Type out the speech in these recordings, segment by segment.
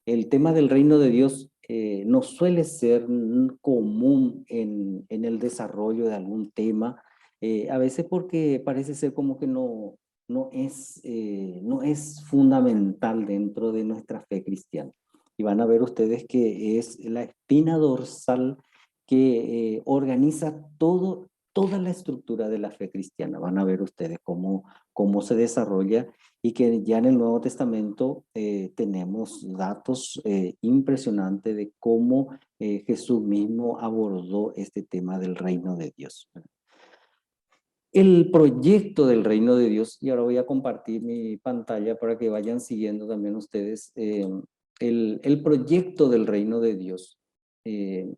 El tema del reino de Dios no suele ser común en el desarrollo de algún tema, a veces porque parece ser como que no es fundamental dentro de nuestra fe cristiana. Y van a ver ustedes que es la espina dorsal que organiza toda la estructura de la fe cristiana. Van a ver ustedes cómo se desarrolla y que ya en el Nuevo Testamento tenemos datos impresionantes de cómo Jesús mismo abordó este tema del reino de Dios. El proyecto del reino de Dios, y ahora voy a compartir mi pantalla para que vayan siguiendo también ustedes, el proyecto del reino de Dios eh,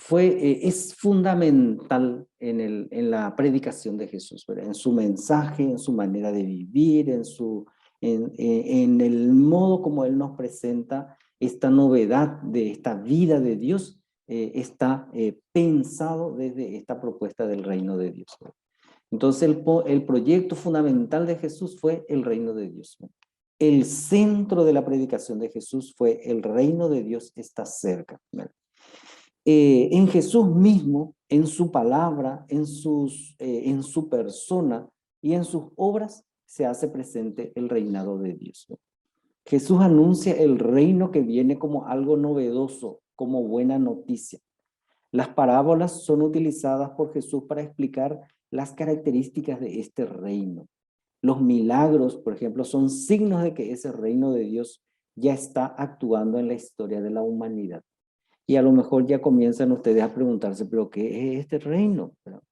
es fundamental en la predicación de Jesús, ¿verdad? En su mensaje, en su manera de vivir, en el modo como Él nos presenta esta novedad de esta vida de Dios, está pensado desde esta propuesta del reino de Dios, ¿verdad? Entonces el proyecto fundamental de Jesús fue el reino de Dios, ¿verdad? El centro de la predicación de Jesús fue el reino de Dios está cerca, ¿verdad? En Jesús mismo, en su palabra, en su persona y en sus obras, se hace presente el reinado de Dios. Jesús anuncia el reino que viene como algo novedoso, como buena noticia. Las parábolas son utilizadas por Jesús para explicar las características de este reino. Los milagros, por ejemplo, son signos de que ese reino de Dios ya está actuando en la historia de la humanidad. Y a lo mejor ya comienzan ustedes a preguntarse, pero ¿qué es este reino? Pero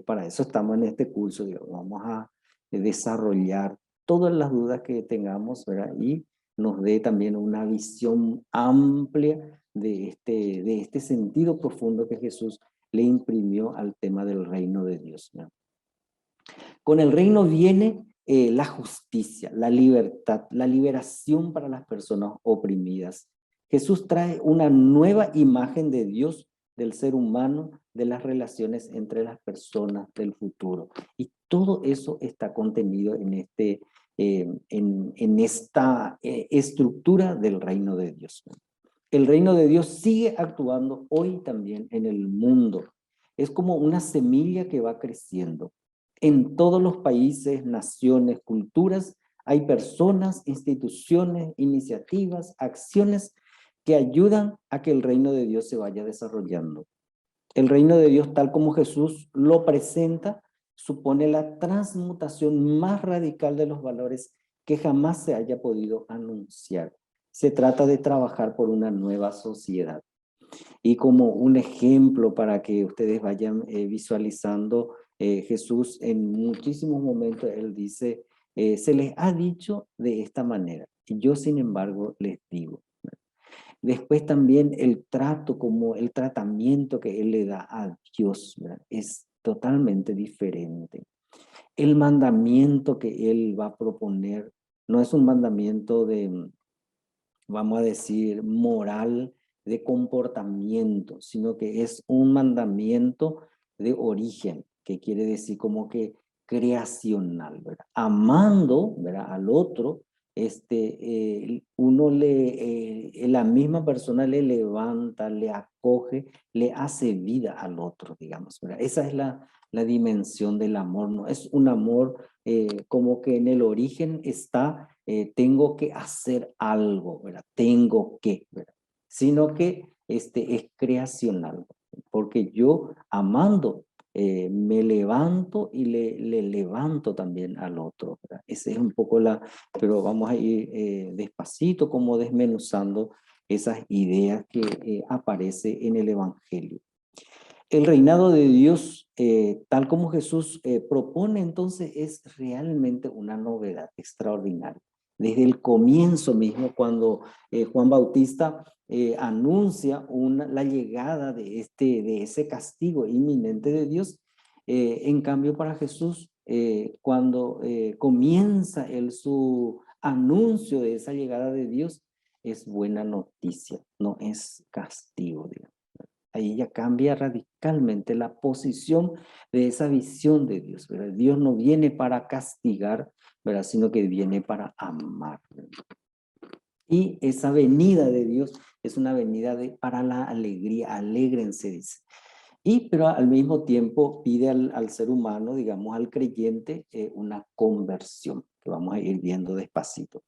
para eso estamos en este curso, digamos, vamos a desarrollar todas las dudas que tengamos, ¿verdad? Y nos dé también una visión amplia de este sentido profundo que Jesús le imprimió al tema del reino de Dios, ¿verdad? Con el reino viene la justicia, la libertad, la liberación para las personas oprimidas. Jesús trae una nueva imagen de Dios, del ser humano, de las relaciones entre las personas del futuro. Y todo eso está contenido en esta estructura del reino de Dios. El reino de Dios sigue actuando hoy también en el mundo. Es como una semilla que va creciendo. En todos los países, naciones, culturas, hay personas, instituciones, iniciativas, acciones que ayudan a que el reino de Dios se vaya desarrollando. El reino de Dios, tal como Jesús lo presenta, supone la transmutación más radical de los valores que jamás se haya podido anunciar. Se trata de trabajar por una nueva sociedad. Y como un ejemplo para que ustedes vayan visualizando, Jesús en muchísimos momentos, él dice, se les ha dicho de esta manera, y yo sin embargo les digo. Después también el trato, como el tratamiento que él le da a Dios, ¿verdad? Es totalmente diferente. El mandamiento que él va a proponer no es un mandamiento de, vamos a decir, moral, de comportamiento, sino que es un mandamiento de origen, que quiere decir como que creacional, ¿verdad? Amando, ¿verdad?, al otro, la misma persona le levanta, le acoge, le hace vida al otro, digamos, ¿verdad? Esa es la dimensión del amor, no es un amor como que en el origen está, tengo que hacer algo, ¿verdad? Tengo que, ¿verdad? Sino que es creacional, porque yo amando me levanto y le levanto también al otro, ¿verdad? Esa es un poco pero vamos a ir despacito como desmenuzando esas ideas que aparece en el Evangelio. El reinado de Dios, tal como Jesús propone, entonces es realmente una novedad extraordinaria. Desde el comienzo mismo, cuando Juan Bautista anuncia la llegada de ese castigo inminente de Dios, en cambio para Jesús, cuando comienza su anuncio de esa llegada de Dios, es buena noticia, no es castigo, digamos. Ahí ya cambia radicalmente la posición de esa visión de Dios, ¿verdad? Dios no viene para castigar, ¿verdad?, sino que viene para amar, ¿verdad? Y esa venida de Dios es una venida para la alegría, alégrense, dice. Pero al mismo tiempo pide al ser humano, digamos, al creyente, una conversión, que vamos a ir viendo despacito.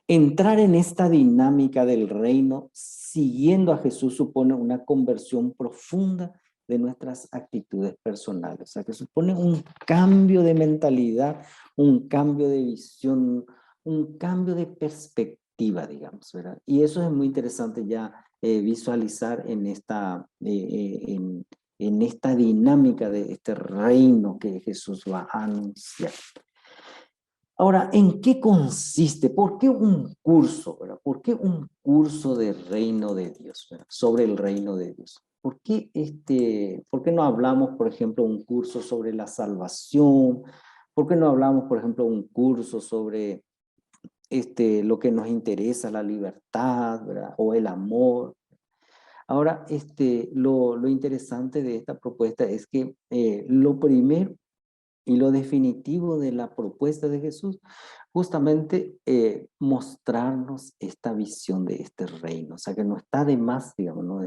Entrar en esta dinámica del reino siguiendo a Jesús supone una conversión profunda de nuestras actitudes personales. O sea, que supone un cambio de mentalidad, un cambio de visión, un cambio de perspectiva, digamos, ¿verdad? Y eso es muy interesante ya visualizar en esta dinámica de este reino que Jesús va a anunciar. Ahora, ¿en qué consiste? ¿Por qué un curso? ¿Verdad? ¿Por qué un curso de reino de Dios? ¿Verdad? Sobre el reino de Dios. ¿Por qué no hablamos, por ejemplo, un curso sobre la salvación? ¿Por qué no hablamos, por ejemplo, un curso sobre lo que nos interesa, la libertad, ¿verdad? O el amor? Ahora, lo interesante de esta propuesta es que lo primero y lo definitivo de la propuesta de Jesús, justamente mostrarnos esta visión de este reino. O sea, que no está de más, digamos, ¿no?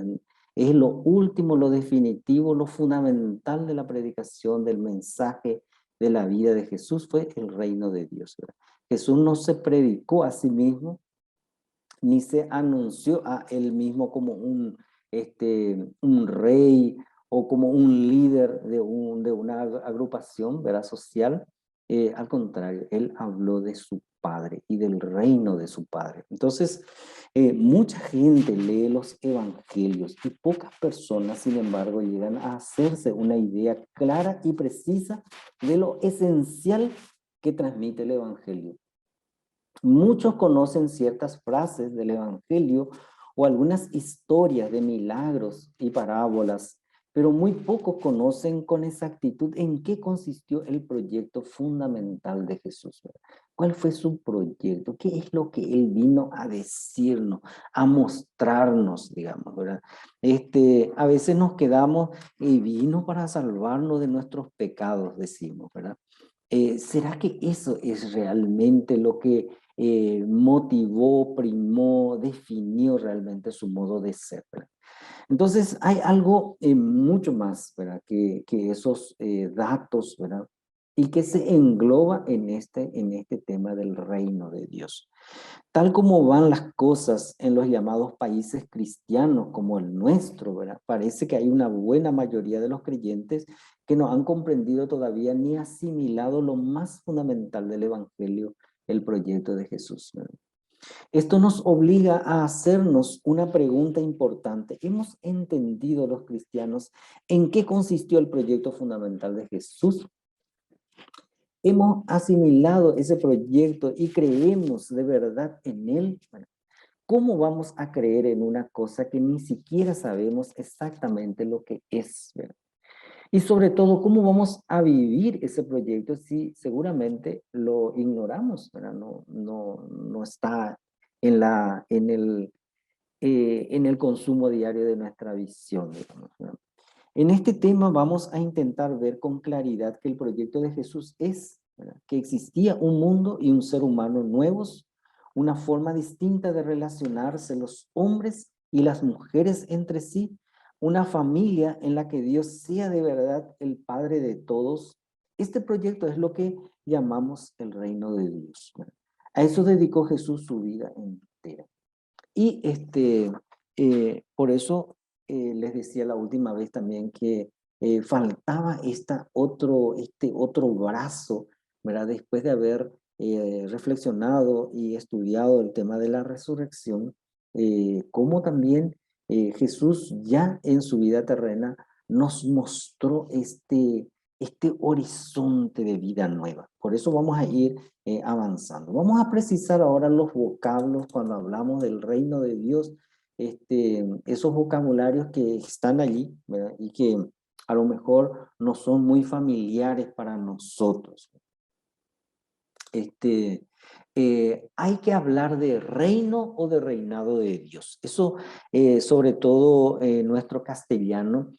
Es lo último, lo definitivo, lo fundamental de la predicación, del mensaje de la vida de Jesús, fue el reino de Dios, ¿verdad? Jesús no se predicó a sí mismo, ni se anunció a él mismo como un rey o como un líder de una agrupación, ¿verdad? Social. Al contrario, él habló de su padre y del reino de su padre. Entonces, mucha gente lee los evangelios y pocas personas, sin embargo, llegan a hacerse una idea clara y precisa de lo esencial que transmite el evangelio. Muchos conocen ciertas frases del Evangelio o algunas historias de milagros y parábolas, pero muy pocos conocen con exactitud en qué consistió el proyecto fundamental de Jesús, ¿verdad? ¿Cuál fue su proyecto? ¿Qué es lo que Él vino a decirnos, a mostrarnos, digamos, ¿verdad? A veces nos quedamos y vino para salvarnos de nuestros pecados, decimos, ¿verdad? ¿Será que eso es realmente lo que motivó, primó, definió realmente su modo de ser? ¿Verdad? Entonces hay algo mucho más, ¿verdad? Que esos datos, ¿verdad? Y que se engloba en este tema del reino de Dios. Tal como van las cosas en los llamados países cristianos como el nuestro, ¿verdad? Parece que hay una buena mayoría de los creyentes que no han comprendido todavía ni asimilado lo más fundamental del Evangelio, el proyecto de Jesús, ¿verdad? Esto nos obliga a hacernos una pregunta importante. ¿Hemos entendido los cristianos en qué consistió el proyecto fundamental de Jesús? ¿Hemos asimilado ese proyecto y creemos de verdad en él? Bueno, ¿cómo vamos a creer en una cosa que ni siquiera sabemos exactamente lo que es, ¿verdad? Y sobre todo, ¿cómo vamos a vivir ese proyecto si seguramente lo ignoramos, ¿verdad? No está en el consumo diario de nuestra visión, digamos, ¿verdad? En este tema vamos a intentar ver con claridad que el proyecto de Jesús es, ¿verdad?, que existía un mundo y un ser humano nuevos, una forma distinta de relacionarse los hombres y las mujeres entre sí, una familia en la que Dios sea de verdad el Padre de todos. Este proyecto es lo que llamamos el reino de Dios, ¿verdad? A eso dedicó Jesús su vida entera. Y por eso les decía la última vez también que faltaba este otro brazo, ¿verdad? Después de haber reflexionado y estudiado el tema de la resurrección, cómo también Jesús ya en su vida terrena nos mostró este horizonte de vida nueva. Por eso vamos a ir avanzando. Vamos a precisar ahora los vocablos cuando hablamos del reino de Dios, esos vocabularios que están allí, ¿verdad? Y que a lo mejor no son muy familiares para nosotros. Hay que hablar de reino o de reinado de Dios. Eso, sobre todo en nuestro castellano,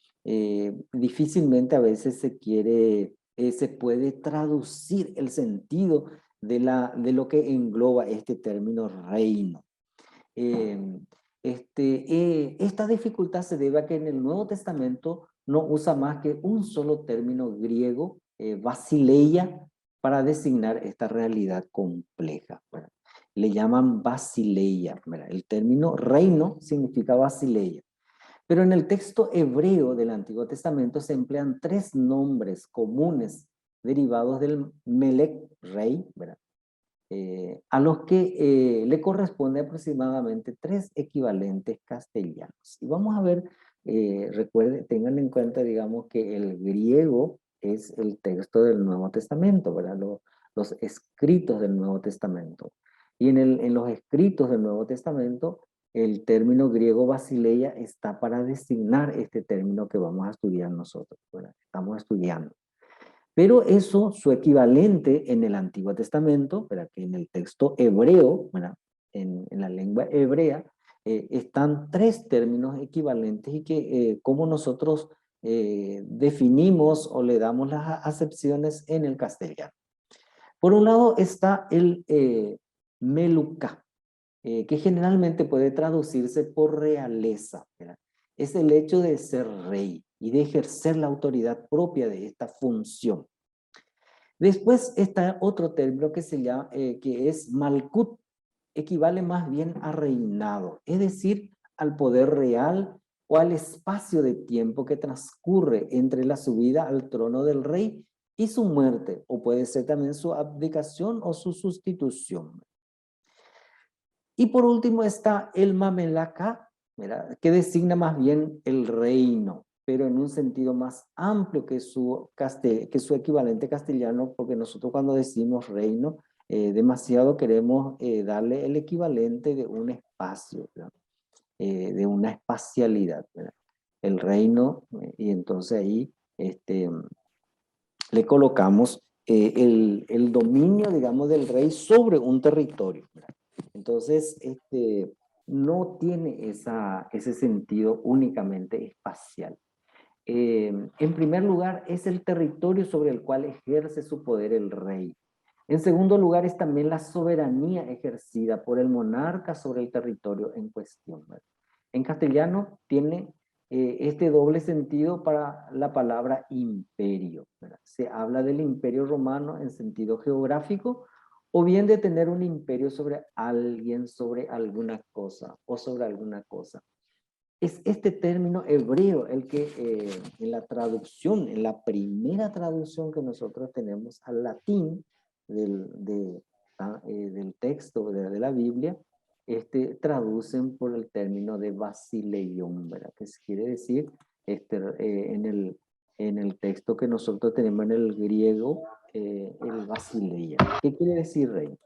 difícilmente a veces se puede traducir el sentido de lo que engloba este término reino. Eh, esta dificultad se debe a que en el Nuevo Testamento no usa más que un solo término griego, basileia, para designar esta realidad compleja. ¿Verdad? Le llaman basileia. ¿Verdad? El término reino significa basileia. Pero en el texto hebreo del Antiguo Testamento se emplean tres nombres comunes derivados del Melech, rey, ¿verdad? A los que le corresponde aproximadamente tres equivalentes castellanos. Y vamos a ver, recuerden, tengan en cuenta, digamos, que el griego es el texto del Nuevo Testamento, ¿verdad? Los escritos del Nuevo Testamento. Y en los escritos del Nuevo Testamento, el término griego basileia está para designar este término que vamos a estudiar nosotros, ¿verdad? Estamos estudiando. Pero eso, su equivalente en el Antiguo Testamento, ¿verdad? Que en el texto hebreo, ¿verdad? En la lengua hebrea, están tres términos equivalentes y que cómo nosotros definimos o le damos las acepciones en el castellano. Por un lado está el meluca, que generalmente puede traducirse por realeza, ¿verdad? Es el hecho de ser rey y de ejercer la autoridad propia de esta función. Después está otro término que se llama, que es malkut, equivale más bien a reinado, es decir, al poder real o al espacio de tiempo que transcurre entre la subida al trono del rey y su muerte, o puede ser también su abdicación o su sustitución. Y por último está el mamelaka, ¿verdad? Que designa más bien el reino, pero en un sentido más amplio que que su equivalente castellano, porque nosotros cuando decimos reino, demasiado queremos darle el equivalente de un espacio, ¿verdad? De una espacialidad, ¿verdad? El reino, y entonces ahí le colocamos el dominio, digamos, del rey sobre un territorio, ¿verdad? Entonces, no tiene ese sentido únicamente espacial. En primer lugar, es el territorio sobre el cual ejerce su poder el rey. En segundo lugar, es también la soberanía ejercida por el monarca sobre el territorio en cuestión, ¿verdad? En castellano tiene este doble sentido para la palabra imperio, ¿verdad? Se habla del imperio romano en sentido geográfico o bien de tener un imperio sobre alguien, sobre alguna cosa o sobre alguna cosa. Es este término hebreo el que en la traducción, en la primera traducción que nosotros tenemos al latín del texto de la Biblia, traducen por el término de basileion, ¿verdad? Que quiere decir en el texto que nosotros tenemos en el griego, el basileia. ¿Qué quiere decir reino?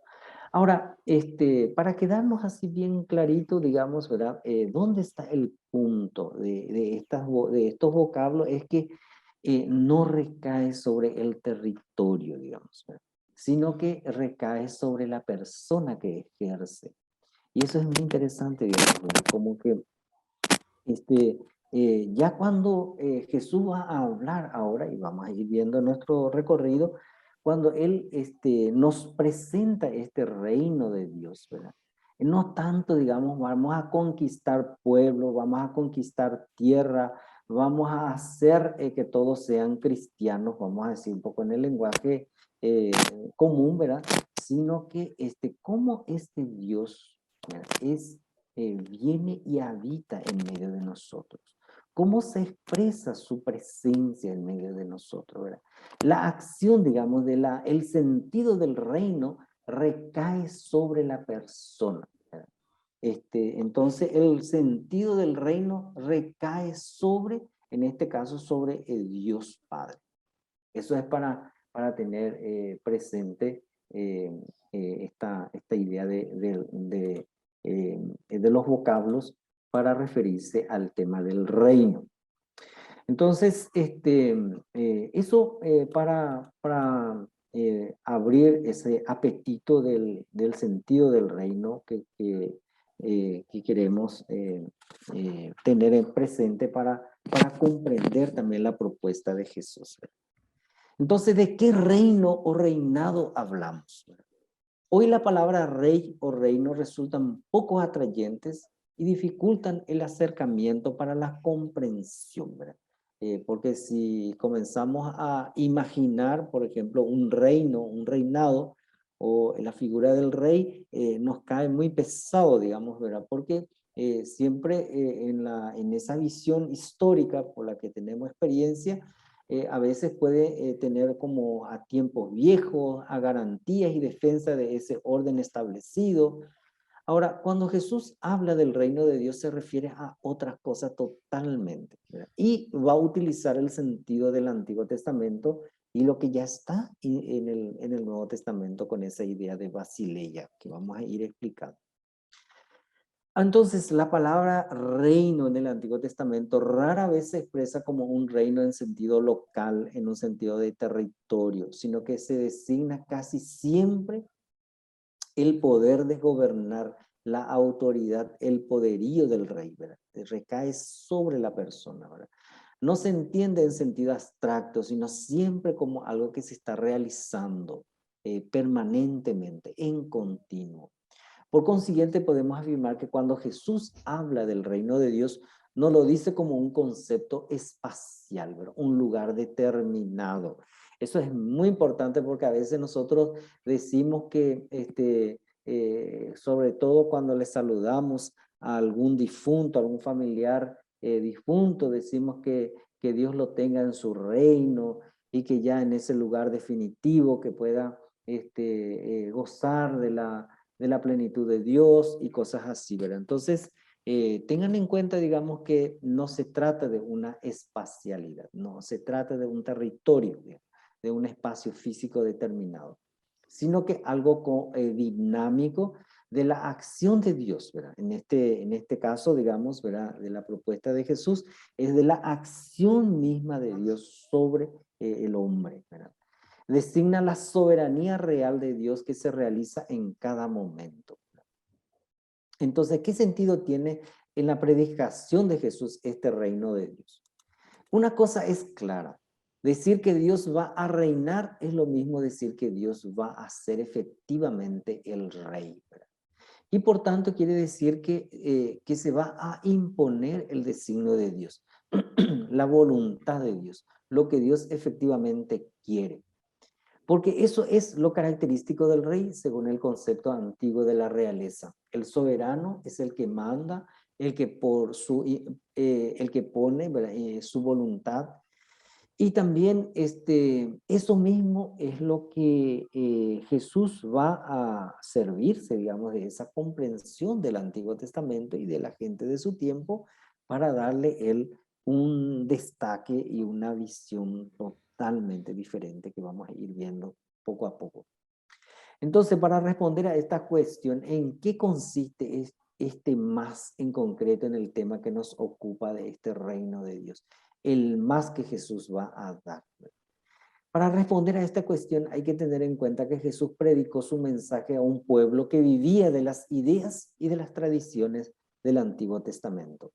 Ahora, para quedarnos así bien clarito, digamos, ¿verdad? ¿Dónde está el punto de estos vocablos? Es que no recae sobre el territorio, digamos, ¿verdad? Sino que recae sobre la persona que ejerce. Y eso es muy interesante, digamos, ¿verdad? Como que ya cuando Jesús va a hablar ahora, y vamos a ir viendo nuestro recorrido, cuando Él nos presenta este reino de Dios, ¿verdad? No tanto, digamos, vamos a conquistar pueblo, vamos a conquistar tierra, vamos a hacer que todos sean cristianos, vamos a decir un poco en el lenguaje eh, común, ¿verdad? Sino que cómo este Dios, ¿verdad? Viene y habita en medio de nosotros. ¿Cómo se expresa su presencia en medio de nosotros? ¿Verdad? La acción, digamos, el sentido del reino recae sobre la persona. ¿Verdad? Entonces, el sentido del reino recae sobre, en este caso, sobre el Dios Padre. Eso es para tener presente esta idea de los vocablos para referirse al tema del reino. Entonces, eso para abrir ese apetito del sentido del reino que queremos tener en presente para comprender también la propuesta de Jesús. Entonces, ¿de qué reino o reinado hablamos? Hoy la palabra rey o reino resultan poco atrayentes y dificultan el acercamiento para la comprensión, ¿verdad? Porque si comenzamos a imaginar, por ejemplo, un reino, un reinado, o la figura del rey, nos cae muy pesado, digamos, ¿verdad? Porque siempre en esa visión histórica por la que tenemos experiencia, a veces puede tener como a tiempos viejos, a garantías y defensa de ese orden establecido. Ahora, cuando Jesús habla del reino de Dios, se refiere a otras cosas totalmente, ¿verdad? Y va a utilizar el sentido del Antiguo Testamento y lo que ya está en el Nuevo Testamento con esa idea de Basileia, que vamos a ir explicando. Entonces, la palabra reino en el Antiguo Testamento rara vez se expresa como un reino en sentido local, en un sentido de territorio, sino que se designa casi siempre el poder de gobernar, la autoridad, el poderío del rey, ¿verdad? Recae sobre la persona, ¿verdad? No se entiende en sentido abstracto, sino siempre como algo que se está realizando permanentemente, en continuo. Por consiguiente, podemos afirmar que cuando Jesús habla del reino de Dios, no lo dice como un concepto espacial, ¿verdad? Un lugar determinado. Eso es muy importante porque a veces nosotros decimos que, sobre todo cuando le saludamos a algún difunto, a algún familiar difunto, decimos que Dios lo tenga en su reino y que ya en ese lugar definitivo que pueda gozar de la plenitud de Dios y cosas así, ¿verdad? Entonces, tengan en cuenta, digamos, que no se trata de una espacialidad, no se trata de un territorio, de un espacio físico determinado, sino que algo dinámico de la acción de Dios, ¿verdad? En este caso, digamos, ¿verdad? De la propuesta de Jesús, es de la acción misma de Dios sobre el hombre, ¿verdad? Designa la soberanía real de Dios que se realiza en cada momento. Entonces, ¿qué sentido tiene en la predicación de Jesús este reino de Dios? Una cosa es clara, decir que Dios va a reinar es lo mismo decir que Dios va a ser efectivamente el rey, ¿verdad? Y por tanto quiere decir que se va a imponer el designio de Dios, la voluntad de Dios, lo que Dios efectivamente quiere. Porque eso es lo característico del rey, según el concepto antiguo de la realeza. El soberano es el que manda, el que, el que pone, su voluntad. Y también eso mismo es lo que Jesús va a servirse, digamos, de esa comprensión del Antiguo Testamento y de la gente de su tiempo para darle él un destaque y una visión totalmente diferente que vamos a ir viendo poco a poco. Entonces, para responder a esta cuestión, ¿en qué consiste este más en concreto en el tema que nos ocupa de este reino de Dios? El más que Jesús va a dar. Para responder a esta cuestión hay que tener en cuenta que Jesús predicó su mensaje a un pueblo que vivía de las ideas y de las tradiciones del Antiguo Testamento.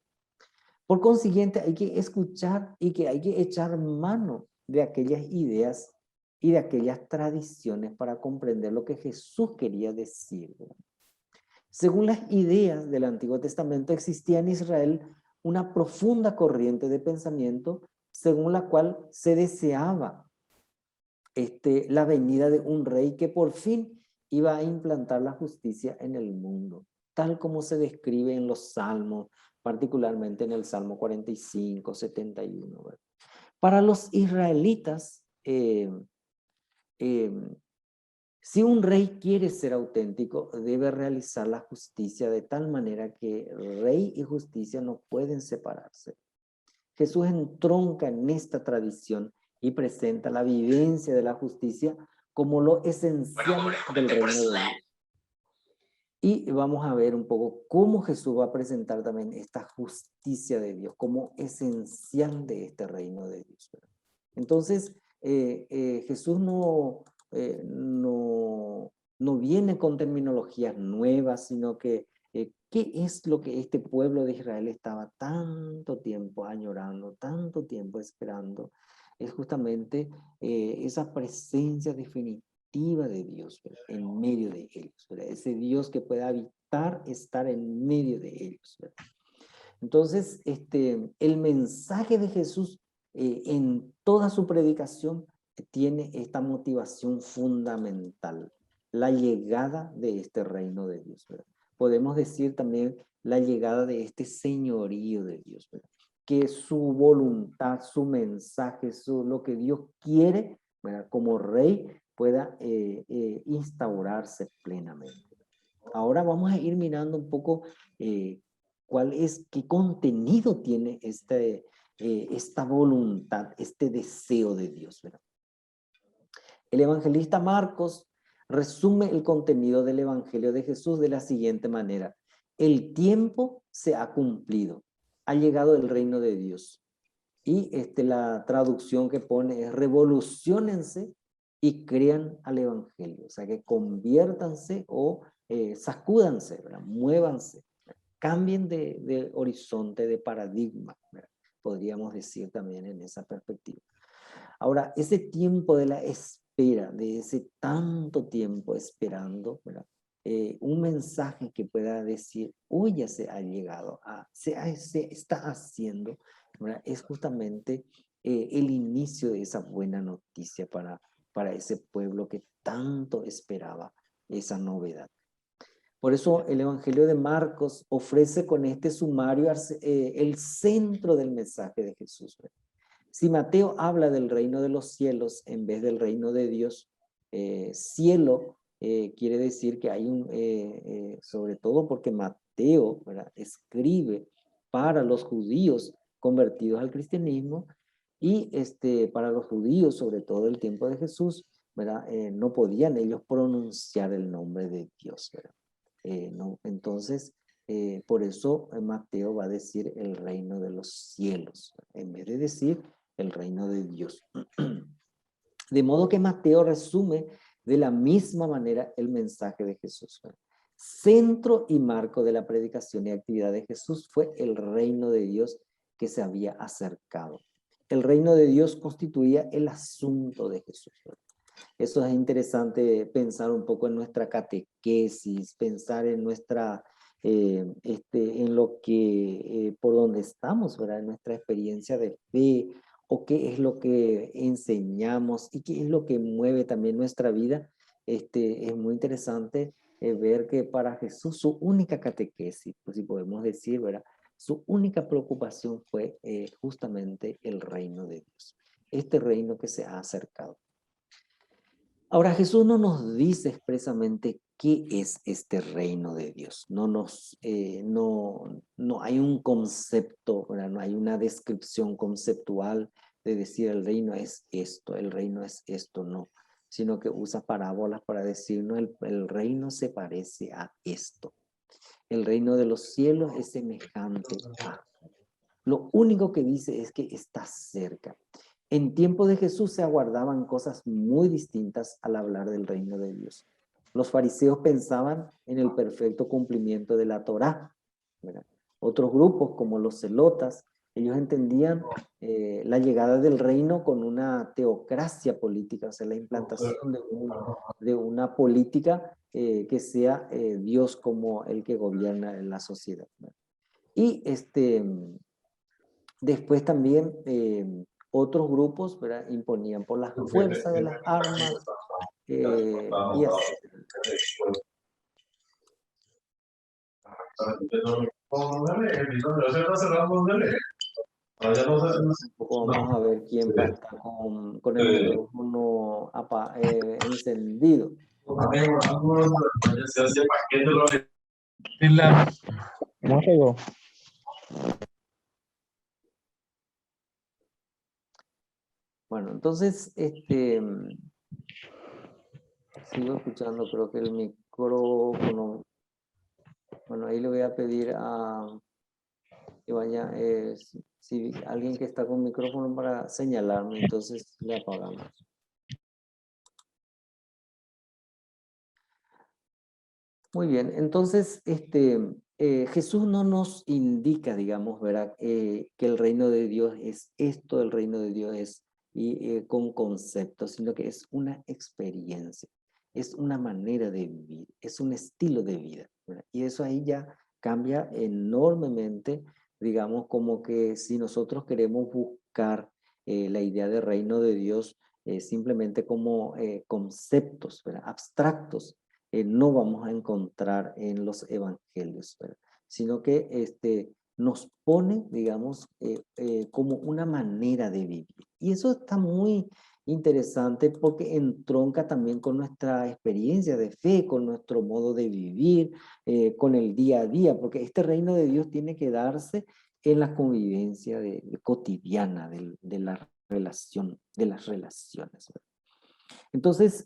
Por consiguiente, hay que escuchar y que hay que echar mano de aquellas ideas y de aquellas tradiciones para comprender lo que Jesús quería decir. Según las ideas del Antiguo Testamento, existía en Israel una profunda corriente de pensamiento según la cual se deseaba la venida de un rey que por fin iba a implantar la justicia en el mundo, tal como se describe en los salmos, particularmente en el Salmo 45, 71. ¿Verdad? Para los israelitas, eh, si un rey quiere ser auténtico, debe realizar la justicia de tal manera que rey y justicia no pueden separarse. Jesús entronca en esta tradición y presenta la vivencia de la justicia como lo esencial del reino de Dios. Y vamos a ver un poco cómo Jesús va a presentar también esta justicia de Dios como esencial de este reino de Dios. Entonces, Jesús no viene con terminologías nuevas, sino que ¿qué es lo que este pueblo de Israel estaba tanto tiempo añorando, tanto tiempo esperando? Es justamente esa presencia definitiva activa de Dios, ¿verdad? En medio de ellos, ¿verdad? Ese Dios que pueda habitar, estar en medio de ellos, ¿verdad? Entonces, el mensaje de Jesús en toda su predicación tiene esta motivación fundamental, la llegada de este reino de Dios, ¿verdad? Podemos decir también la llegada de este señorío de Dios, ¿verdad? Que su voluntad, su mensaje, lo que Dios quiere, ¿verdad? Como rey pueda instaurarse plenamente. Ahora vamos a ir mirando un poco qué contenido tiene esta voluntad, este deseo de Dios, ¿verdad? El evangelista Marcos resume el contenido del evangelio de Jesús de la siguiente manera: el tiempo se ha cumplido, ha llegado el reino de Dios. Y la traducción que pone es: revoluciónense y crean al evangelio. O sea, que conviértanse o sacúdanse, ¿verdad? Muévanse, ¿verdad? Cambien de horizonte, de paradigma, ¿verdad? Podríamos decir también en esa perspectiva. Ahora, ese tiempo de la espera, de ese tanto tiempo esperando, ¿verdad? Un mensaje que pueda decir, hoy ya se ha llegado, se está haciendo, ¿verdad? Es justamente el inicio de esa buena noticia para ese pueblo que tanto esperaba esa novedad. Por eso el Evangelio de Marcos ofrece con este sumario el centro del mensaje de Jesús, ¿verdad? Si Mateo habla del reino de los cielos en vez del reino de Dios, cielo quiere decir que hay sobre todo porque Mateo, ¿verdad?, escribe para los judíos convertidos al cristianismo, y para los judíos, sobre todo el tiempo de Jesús, ¿verdad?, no podían ellos pronunciar el nombre de Dios, ¿verdad? No, entonces, por eso Mateo va a decir el reino de los cielos, en vez de decir el reino de Dios. De modo que Mateo resume de la misma manera el mensaje de Jesús. Centro y marco de la predicación y actividad de Jesús fue el reino de Dios que se había acercado. El reino de Dios constituía el asunto de Jesús. Eso es interesante, pensar un poco en nuestra catequesis, pensar en en lo que, por donde estamos, ¿verdad? En nuestra experiencia de fe, o qué es lo que enseñamos y qué es lo que mueve también nuestra vida. Es muy interesante ver que para Jesús su única catequesis, pues si podemos decir, ¿verdad?, su única preocupación fue justamente el reino de Dios, este reino que se ha acercado. Ahora, Jesús no nos dice expresamente qué es este reino de Dios. No hay un concepto, ¿verdad? No hay una descripción conceptual de decir el reino es esto, el reino es esto, no. Sino que usa parábolas para decirnos el reino se parece a esto. El reino de los cielos es semejante a. Lo único que dice es que está cerca. En tiempo de Jesús se aguardaban cosas muy distintas al hablar del reino de Dios. Los fariseos pensaban en el perfecto cumplimiento de la Torá, ¿verdad? Otros grupos, como los celotas, ellos entendían la llegada del reino con una teocracia política, o sea, la implantación de una política que sea Dios como el que gobierna en la sociedad, ¿verdad? Y después también otros grupos, ¿verdad?, imponían por la fuerza de las armas y así. Vamos a ver quién está con el micrófono encendido. Bueno, entonces, sigo escuchando, creo que el micrófono. Bueno, ahí le voy a pedir a que vaya, si alguien que está con micrófono para señalarme, entonces le apagamos. Muy bien, entonces Jesús no nos indica, digamos, ¿verdad?, que el reino de Dios es esto, el reino de Dios es con conceptos, sino que es una experiencia. es una manera de vivir, es un estilo de vida, ¿verdad? Y eso ahí ya cambia enormemente, digamos, como que si nosotros queremos buscar la idea de reino de Dios simplemente como conceptos, ¿verdad? Abstractos, no vamos a encontrar en los evangelios, ¿verdad? Sino que nos pone, digamos, como una manera de vivir. Y eso está muy interesante porque entronca también con nuestra experiencia de fe, con nuestro modo de vivir, con el día a día, porque este reino de Dios tiene que darse en la convivencia cotidiana de la relación, de las relaciones, ¿verdad? Entonces,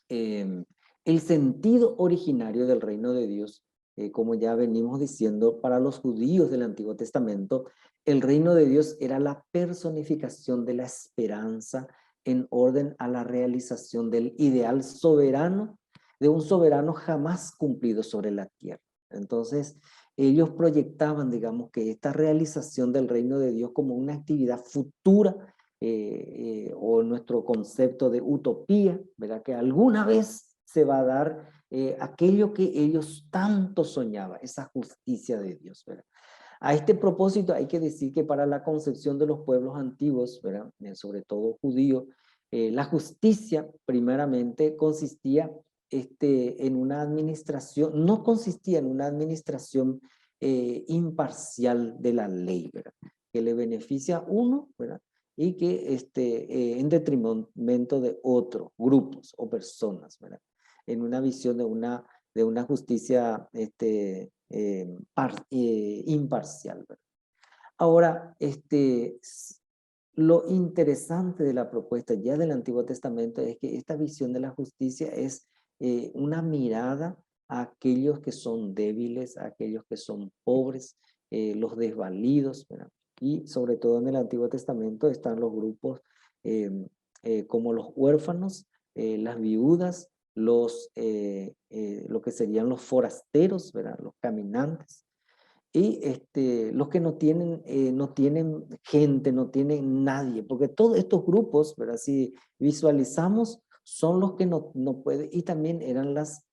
el sentido originario del reino de Dios, como ya venimos diciendo, para los judíos del Antiguo Testamento, el reino de Dios era la personificación de la esperanza en orden a la realización del ideal soberano, de un soberano jamás cumplido sobre la tierra. Entonces, ellos proyectaban, digamos, que esta realización del reino de Dios como una actividad futura, o nuestro concepto de utopía, ¿verdad? Que alguna vez se va a dar aquello que ellos tanto soñaban, esa justicia de Dios, ¿verdad? A este propósito hay que decir que para la concepción de los pueblos antiguos, ¿verdad? Sobre todo judíos, la justicia primeramente consistía en una administración, no consistía en una administración imparcial de la ley, ¿verdad? Que le beneficia a uno, ¿verdad? Y que en detrimento de otros grupos o personas, ¿verdad? En una visión de una justicia imparcial, ¿verdad? Ahora, lo interesante de la propuesta ya del Antiguo Testamento es que esta visión de la justicia es una mirada a aquellos que son débiles, a aquellos que son pobres, los desvalidos, ¿verdad? Y sobre todo en el Antiguo Testamento están los grupos eh, como los huérfanos, las viudas, lo que serían los forasteros, ¿verdad? Los caminantes. Y los que no tienen gente, no tienen nadie, porque todos estos grupos, ¿verdad? Si visualizamos, son los que no pueden, y también eran las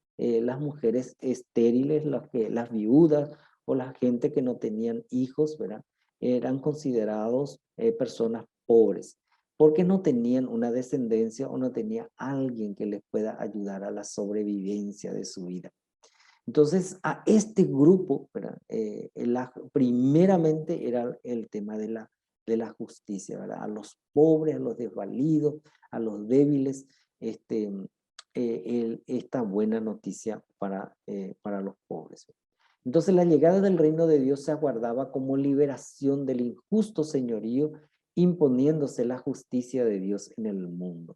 mujeres estériles, las viudas o la gente que no tenían hijos, ¿verdad? Eran considerados personas pobres, porque no tenían una descendencia o no tenía alguien que les pueda ayudar a la sobrevivencia de su vida. Entonces, a este grupo, ¿verdad? Primeramente era el tema de la justicia, ¿verdad? A los pobres, a los desvalidos, a los débiles, esta buena noticia para los pobres. Entonces, la llegada del reino de Dios se aguardaba como liberación del injusto señorío, imponiéndose la justicia de Dios en el mundo.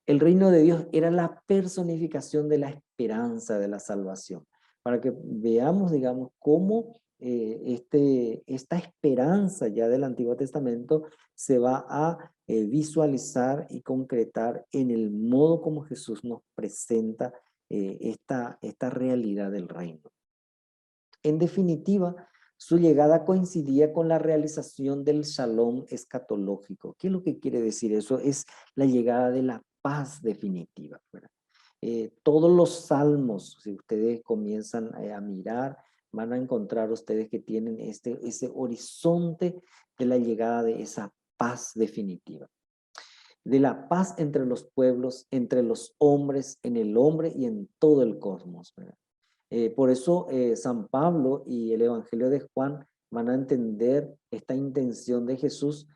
El reino de Dios era la personificación de la esperanza de la salvación, para que veamos, digamos, cómo esta esperanza ya del Antiguo Testamento se va a visualizar y concretar en el modo como Jesús nos presenta esta realidad del reino. En definitiva, su llegada coincidía con la realización del Shalom escatológico. ¿Qué es lo que quiere decir eso? Es la llegada de la paz definitiva, ¿verdad? Todos los salmos, si ustedes comienzan a mirar, van a encontrar ustedes que tienen ese horizonte de la llegada de esa paz definitiva, de la paz entre los pueblos, entre los hombres, en el hombre y en todo el cosmos, ¿verdad? Por eso San Pablo y el Evangelio de Juan van a entender esta intención de Jesús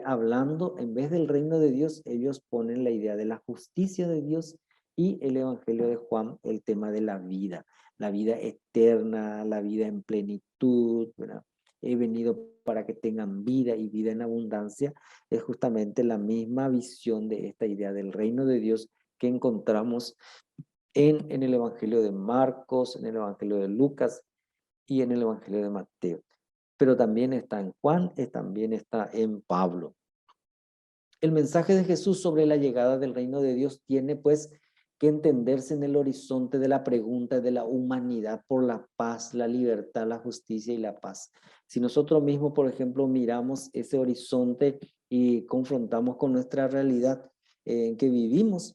hablando, en vez del reino de Dios, ellos ponen la idea de la justicia de Dios, y el Evangelio de Juan el tema de la vida eterna, la vida en plenitud, ¿verdad? He venido para que tengan vida y vida en abundancia. Es justamente la misma visión de esta idea del reino de Dios que encontramos en el Evangelio de Marcos, en el Evangelio de Lucas y en el Evangelio de Mateo. Pero también está en Juan y también está en Pablo. El mensaje de Jesús sobre la llegada del reino de Dios tiene pues que entenderse en el horizonte de la pregunta de la humanidad por la paz, la libertad, la justicia y la paz. Si nosotros mismos, por ejemplo, miramos ese horizonte y confrontamos con nuestra realidad en que vivimos,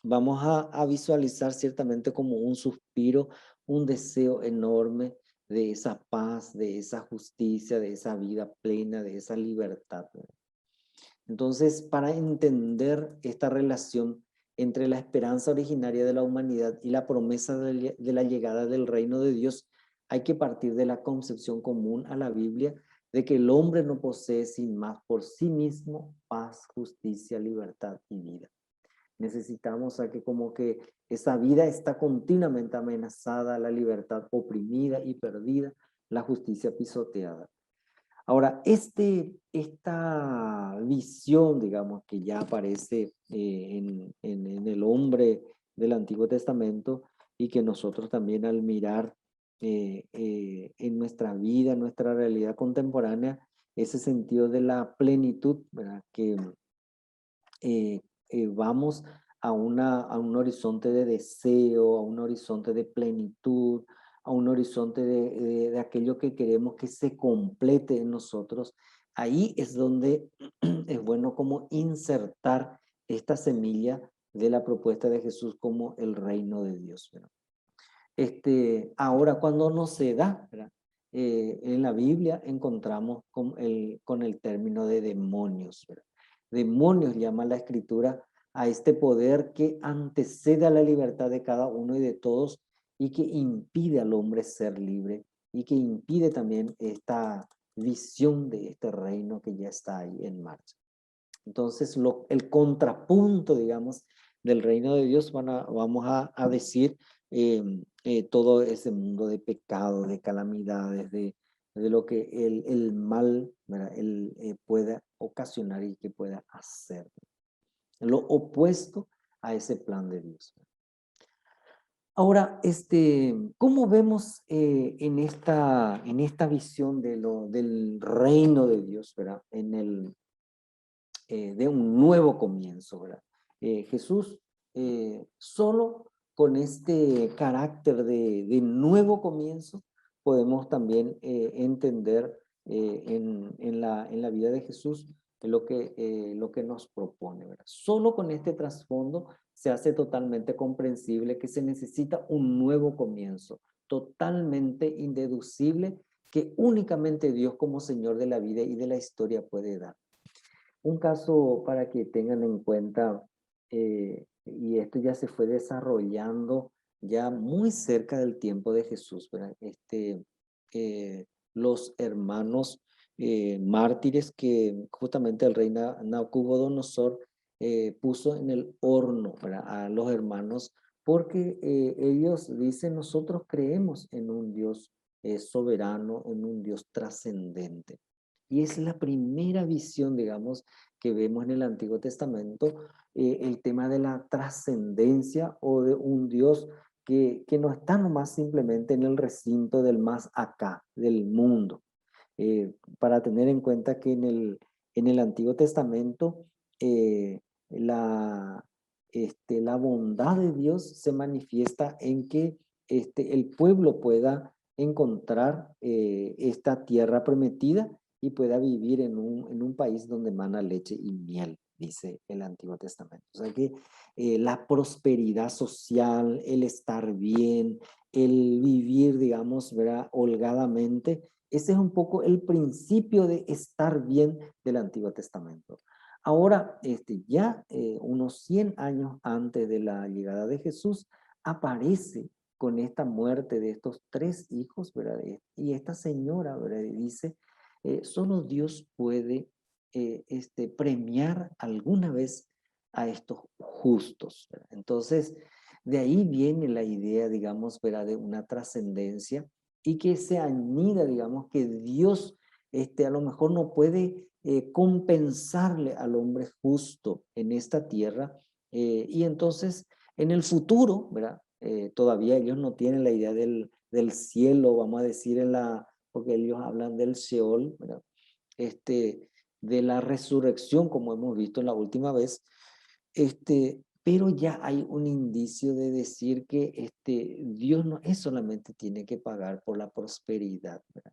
vamos a visualizar ciertamente como un suspiro, un deseo enorme de esa paz, de esa justicia, de esa vida plena, de esa libertad, ¿verdad? Entonces, para entender esta relación entre la esperanza originaria de la humanidad y la promesa de la llegada del reino de Dios, hay que partir de la concepción común a la Biblia de que el hombre no posee sin más por sí mismo paz, justicia, libertad y vida. Necesitamos a que como que esa vida está continuamente amenazada, la libertad oprimida y perdida, la justicia pisoteada. Ahora, esta visión, digamos, que ya aparece en el hombre del Antiguo Testamento y que nosotros también al mirar en nuestra vida, en nuestra realidad contemporánea, ese sentido de la plenitud, ¿verdad? Que vamos a un horizonte de deseo, a un horizonte de plenitud, a un horizonte de aquello que queremos que se complete en nosotros. Ahí es donde es bueno como insertar esta semilla de la propuesta de Jesús como el reino de Dios, ¿verdad? Ahora, cuando no se da, ¿verdad? En la Biblia encontramos con el término de demonios, ¿verdad? Demonios llama la escritura a este poder que antecede a la libertad de cada uno y de todos y que impide al hombre ser libre y que impide también esta visión de este reino que ya está ahí en marcha. Entonces, el contrapunto, digamos, del reino de Dios, vamos a decir eh, todo ese mundo de pecado, de calamidades, de lo que el mal, ¿verdad? Pueda ocasionar y que pueda hacer. Lo opuesto a ese plan de Dios. Ahora, ¿cómo vemos en esta visión del reino de Dios, ¿verdad? De un nuevo comienzo, ¿verdad? Jesús solo con este carácter de nuevo comienzo podemos también entender en la vida de Jesús lo que nos propone, ¿verdad? Solo con este trasfondo se hace totalmente comprensible que se necesita un nuevo comienzo, totalmente indeducible, que únicamente Dios como Señor de la vida y de la historia puede dar. Un caso para que tengan en cuenta, y esto ya se fue desarrollando ya muy cerca del tiempo de Jesús, ¿verdad? Los hermanos mártires que justamente el rey Nabucodonosor puso en el horno, ¿verdad? A los hermanos, porque ellos dicen, nosotros creemos en un Dios soberano, en un Dios trascendente. Y es la primera visión, digamos, que vemos en el Antiguo Testamento, el tema de la trascendencia o de un Dios que no está nomás simplemente en el recinto del más acá, del mundo. Para tener en cuenta que en el Antiguo Testamento la, la bondad de Dios se manifiesta en que el pueblo pueda encontrar esta tierra prometida y pueda vivir en un país donde mana leche y miel, dice el Antiguo Testamento. O sea que la prosperidad social, el estar bien, el vivir, digamos, ¿verdad? Holgadamente, ese es un poco el principio de estar bien del Antiguo Testamento. Ahora, ya unos 100 años antes de la llegada de Jesús, aparece con esta muerte de estos tres hijos, ¿verdad? Y esta señora, ¿verdad? Dice, solo Dios puede premiar alguna vez a estos justos, ¿verdad? Entonces, de ahí viene la idea, digamos, ¿verdad? De una trascendencia y que se anida, digamos, que Dios a lo mejor no puede compensarle al hombre justo en esta tierra y entonces en el futuro, ¿verdad? Todavía ellos no tienen la idea del cielo, vamos a decir, porque ellos hablan del Sheol, ¿verdad? De la resurrección, como hemos visto la última vez, pero ya hay un indicio de decir que Dios no es solamente tiene que pagar por la prosperidad, ¿verdad?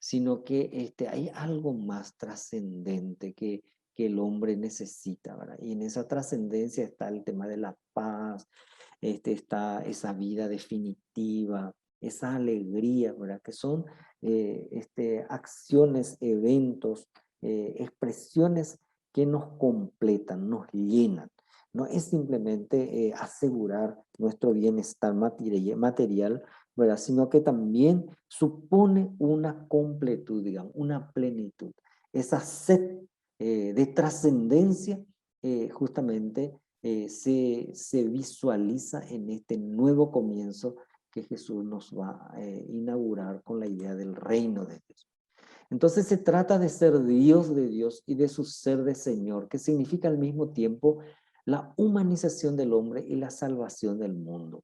Sino que hay algo más trascendente que el hombre necesita, ¿verdad? Y en esa trascendencia está el tema de la paz, está esa vida definitiva, esa alegría, ¿verdad? Que son acciones, eventos, expresiones que nos completan, nos llenan. No es simplemente asegurar nuestro bienestar material, ¿verdad? Sino que también supone una completud, digamos, una plenitud. Esa sed de trascendencia justamente se visualiza en este nuevo comienzo que Jesús nos va a inaugurar con la idea del reino de Dios. Entonces se trata de ser Dios de Dios y de su ser de Señor, que significa al mismo tiempo la humanización del hombre y la salvación del mundo,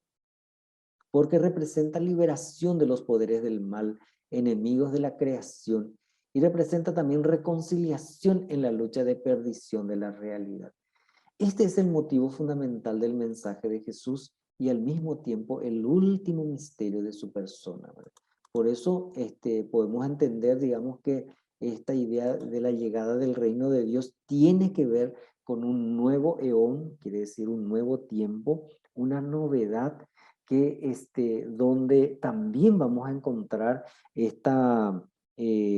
porque representa liberación de los poderes del mal, enemigos de la creación, y representa también reconciliación en la lucha de perdición de la realidad. Este es el motivo fundamental del mensaje de Jesús y al mismo tiempo el último misterio de su persona, ¿verdad? Por eso podemos entender, digamos, que esta idea de la llegada del reino de Dios tiene que ver con un nuevo eón, quiere decir un nuevo tiempo, una novedad donde también vamos a encontrar esta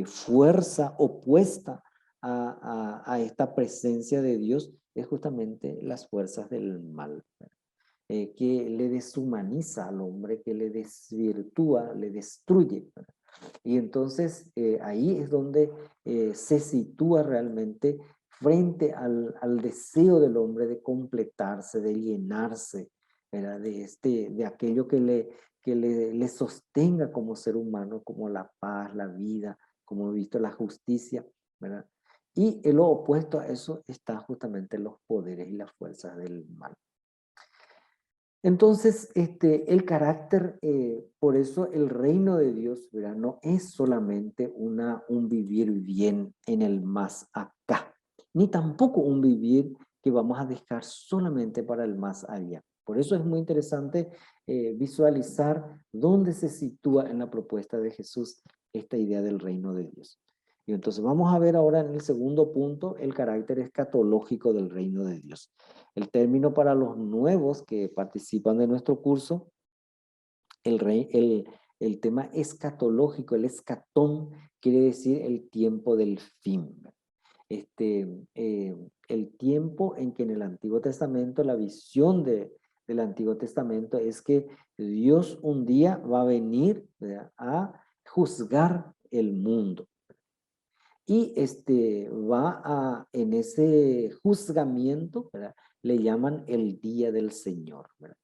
fuerza opuesta a esta presencia de Dios, es justamente las fuerzas del mal, que le deshumaniza al hombre, que le desvirtúa, le destruye, ¿verdad? Y entonces ahí es donde se sitúa realmente frente al deseo del hombre de completarse, de llenarse, ¿verdad? De aquello que le sostenga como ser humano, como la paz, la vida, como he visto, la justicia, ¿verdad? Y en lo opuesto a eso está justamente los poderes y las fuerzas del mal. Entonces, el carácter, por eso el reino de Dios, ¿verdad? No es solamente un vivir bien en el más acá, ni tampoco un vivir que vamos a dejar solamente para el más allá. Por eso es muy interesante visualizar dónde se sitúa en la propuesta de Jesús esta idea del reino de Dios. Y entonces vamos a ver ahora en el segundo punto el carácter escatológico del reino de Dios. El término para los nuevos que participan de nuestro curso, el tema escatológico, el escatón, quiere decir el tiempo del fin. Este, el tiempo en que en el Antiguo Testamento, la visión del Antiguo Testamento es que Dios un día va a venir, ¿verdad?, a juzgar el mundo. Y en ese juzgamiento, ¿verdad?, le llaman el día del Señor, ¿verdad?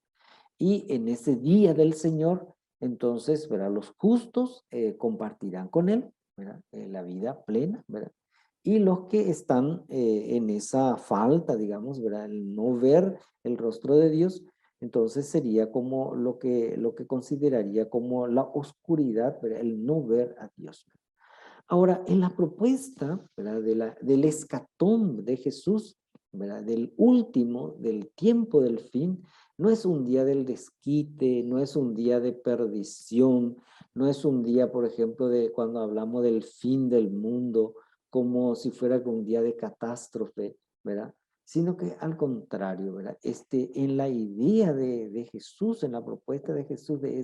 Y en ese día del Señor, entonces, ¿verdad?, los justos compartirán con Él, ¿verdad?, la vida plena, ¿verdad? Y los que están en esa falta, digamos, ¿verdad?, el no ver el rostro de Dios, entonces sería como lo que consideraría como la oscuridad, ¿verdad?, el no ver a Dios. Ahora, en la propuesta, ¿verdad?, del escatón de Jesús, ¿verdad?, del último, del tiempo del fin, no es un día del desquite, no es un día de perdición, no es un día, por ejemplo, de cuando hablamos del fin del mundo, como si fuera un día de catástrofe, ¿verdad? Sino que al contrario, ¿verdad? En la idea de Jesús, en la propuesta de Jesús, de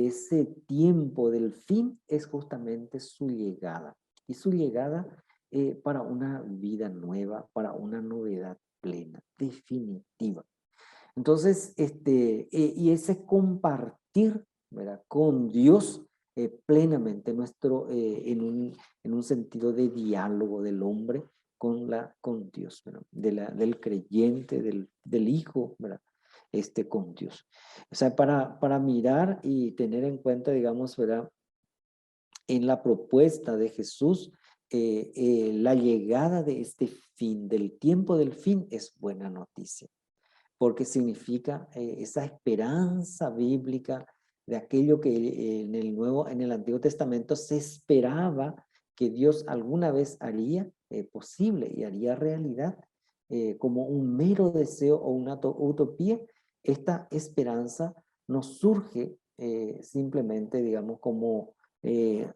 ese tiempo del fin, es justamente su llegada. Y su llegada para una vida nueva, para una novedad plena, definitiva. Entonces, y ese compartir, ¿verdad?, con Dios plenamente en un sentido de diálogo del hombre con Dios, ¿verdad?, del creyente, del hijo, ¿verdad?, con Dios. O sea, para mirar y tener en cuenta, digamos, ¿verdad?, en la propuesta de Jesús, la llegada de este fin, del tiempo del fin, es buena noticia, porque significa esa esperanza bíblica de aquello que en el Antiguo Testamento se esperaba que Dios alguna vez haría posible y haría realidad, como un mero deseo o una utopía. Esta esperanza nos surge simplemente, digamos, como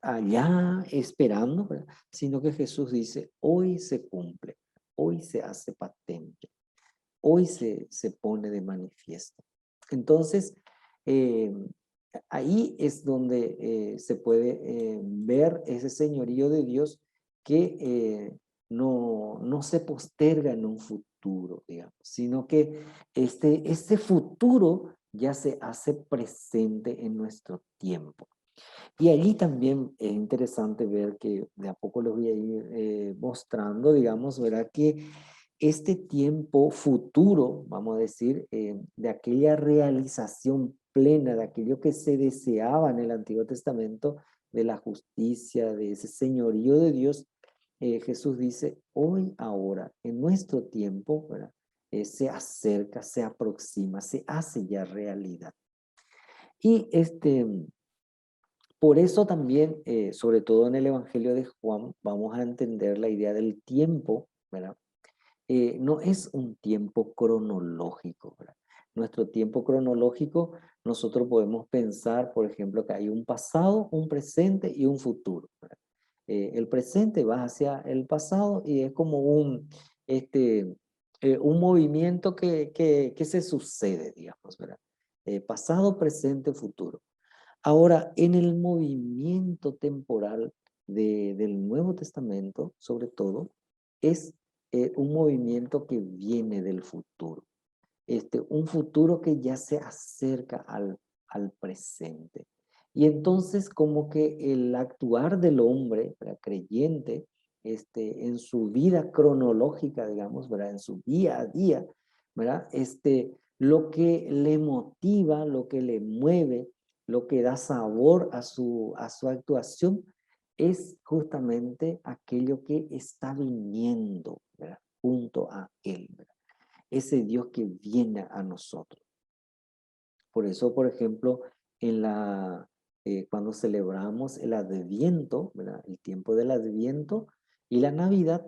allá esperando, ¿verdad? Sino que Jesús dice, hoy se cumple, hoy se hace patente, hoy se pone de manifiesto. Entonces, eh, ahí es donde se puede ver ese señorío de Dios que no se posterga en un futuro, digamos, sino que este futuro ya se hace presente en nuestro tiempo. Y allí también es interesante ver que de a poco les voy a ir mostrando, digamos, ¿verdad? Que este tiempo futuro, vamos a decir, de aquella realización plena, de aquello que se deseaba en el Antiguo Testamento, de la justicia, de ese señorío de Dios, Jesús dice, hoy, ahora, en nuestro tiempo, ¿verdad? Se acerca, se aproxima, se hace ya realidad. Y por eso también, sobre todo en el Evangelio de Juan, vamos a entender la idea del tiempo, ¿verdad? No es un tiempo cronológico, ¿verdad? Nuestro tiempo cronológico, nosotros podemos pensar, por ejemplo, que hay un pasado, un presente y un futuro, ¿verdad? El presente va hacia el pasado y es como un movimiento que se sucede, digamos, ¿verdad? Pasado, presente, futuro. Ahora, en el movimiento temporal del Nuevo Testamento, sobre todo, es un movimiento que viene del futuro. Un futuro que ya se acerca al presente. Y entonces como que el actuar del hombre, ¿verdad? Creyente, en su vida cronológica, digamos, ¿verdad? En su día a día, ¿verdad? Lo que le motiva, lo que le mueve, lo que da sabor a su actuación, es justamente aquello que está viniendo, ¿verdad? Junto a él, ¿verdad? Ese Dios que viene a nosotros. Por eso, por ejemplo, cuando celebramos el Adviento, ¿verdad? El tiempo del Adviento y la Navidad,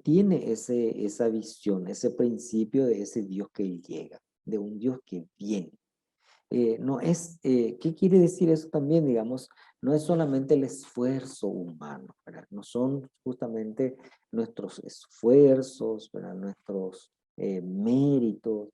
tiene esa visión, ese principio de ese Dios que llega, de un Dios que viene. ¿Qué quiere decir eso también? Digamos, no es solamente el esfuerzo humano, ¿verdad? No son justamente nuestros esfuerzos, ¿verdad? Nuestros méritos,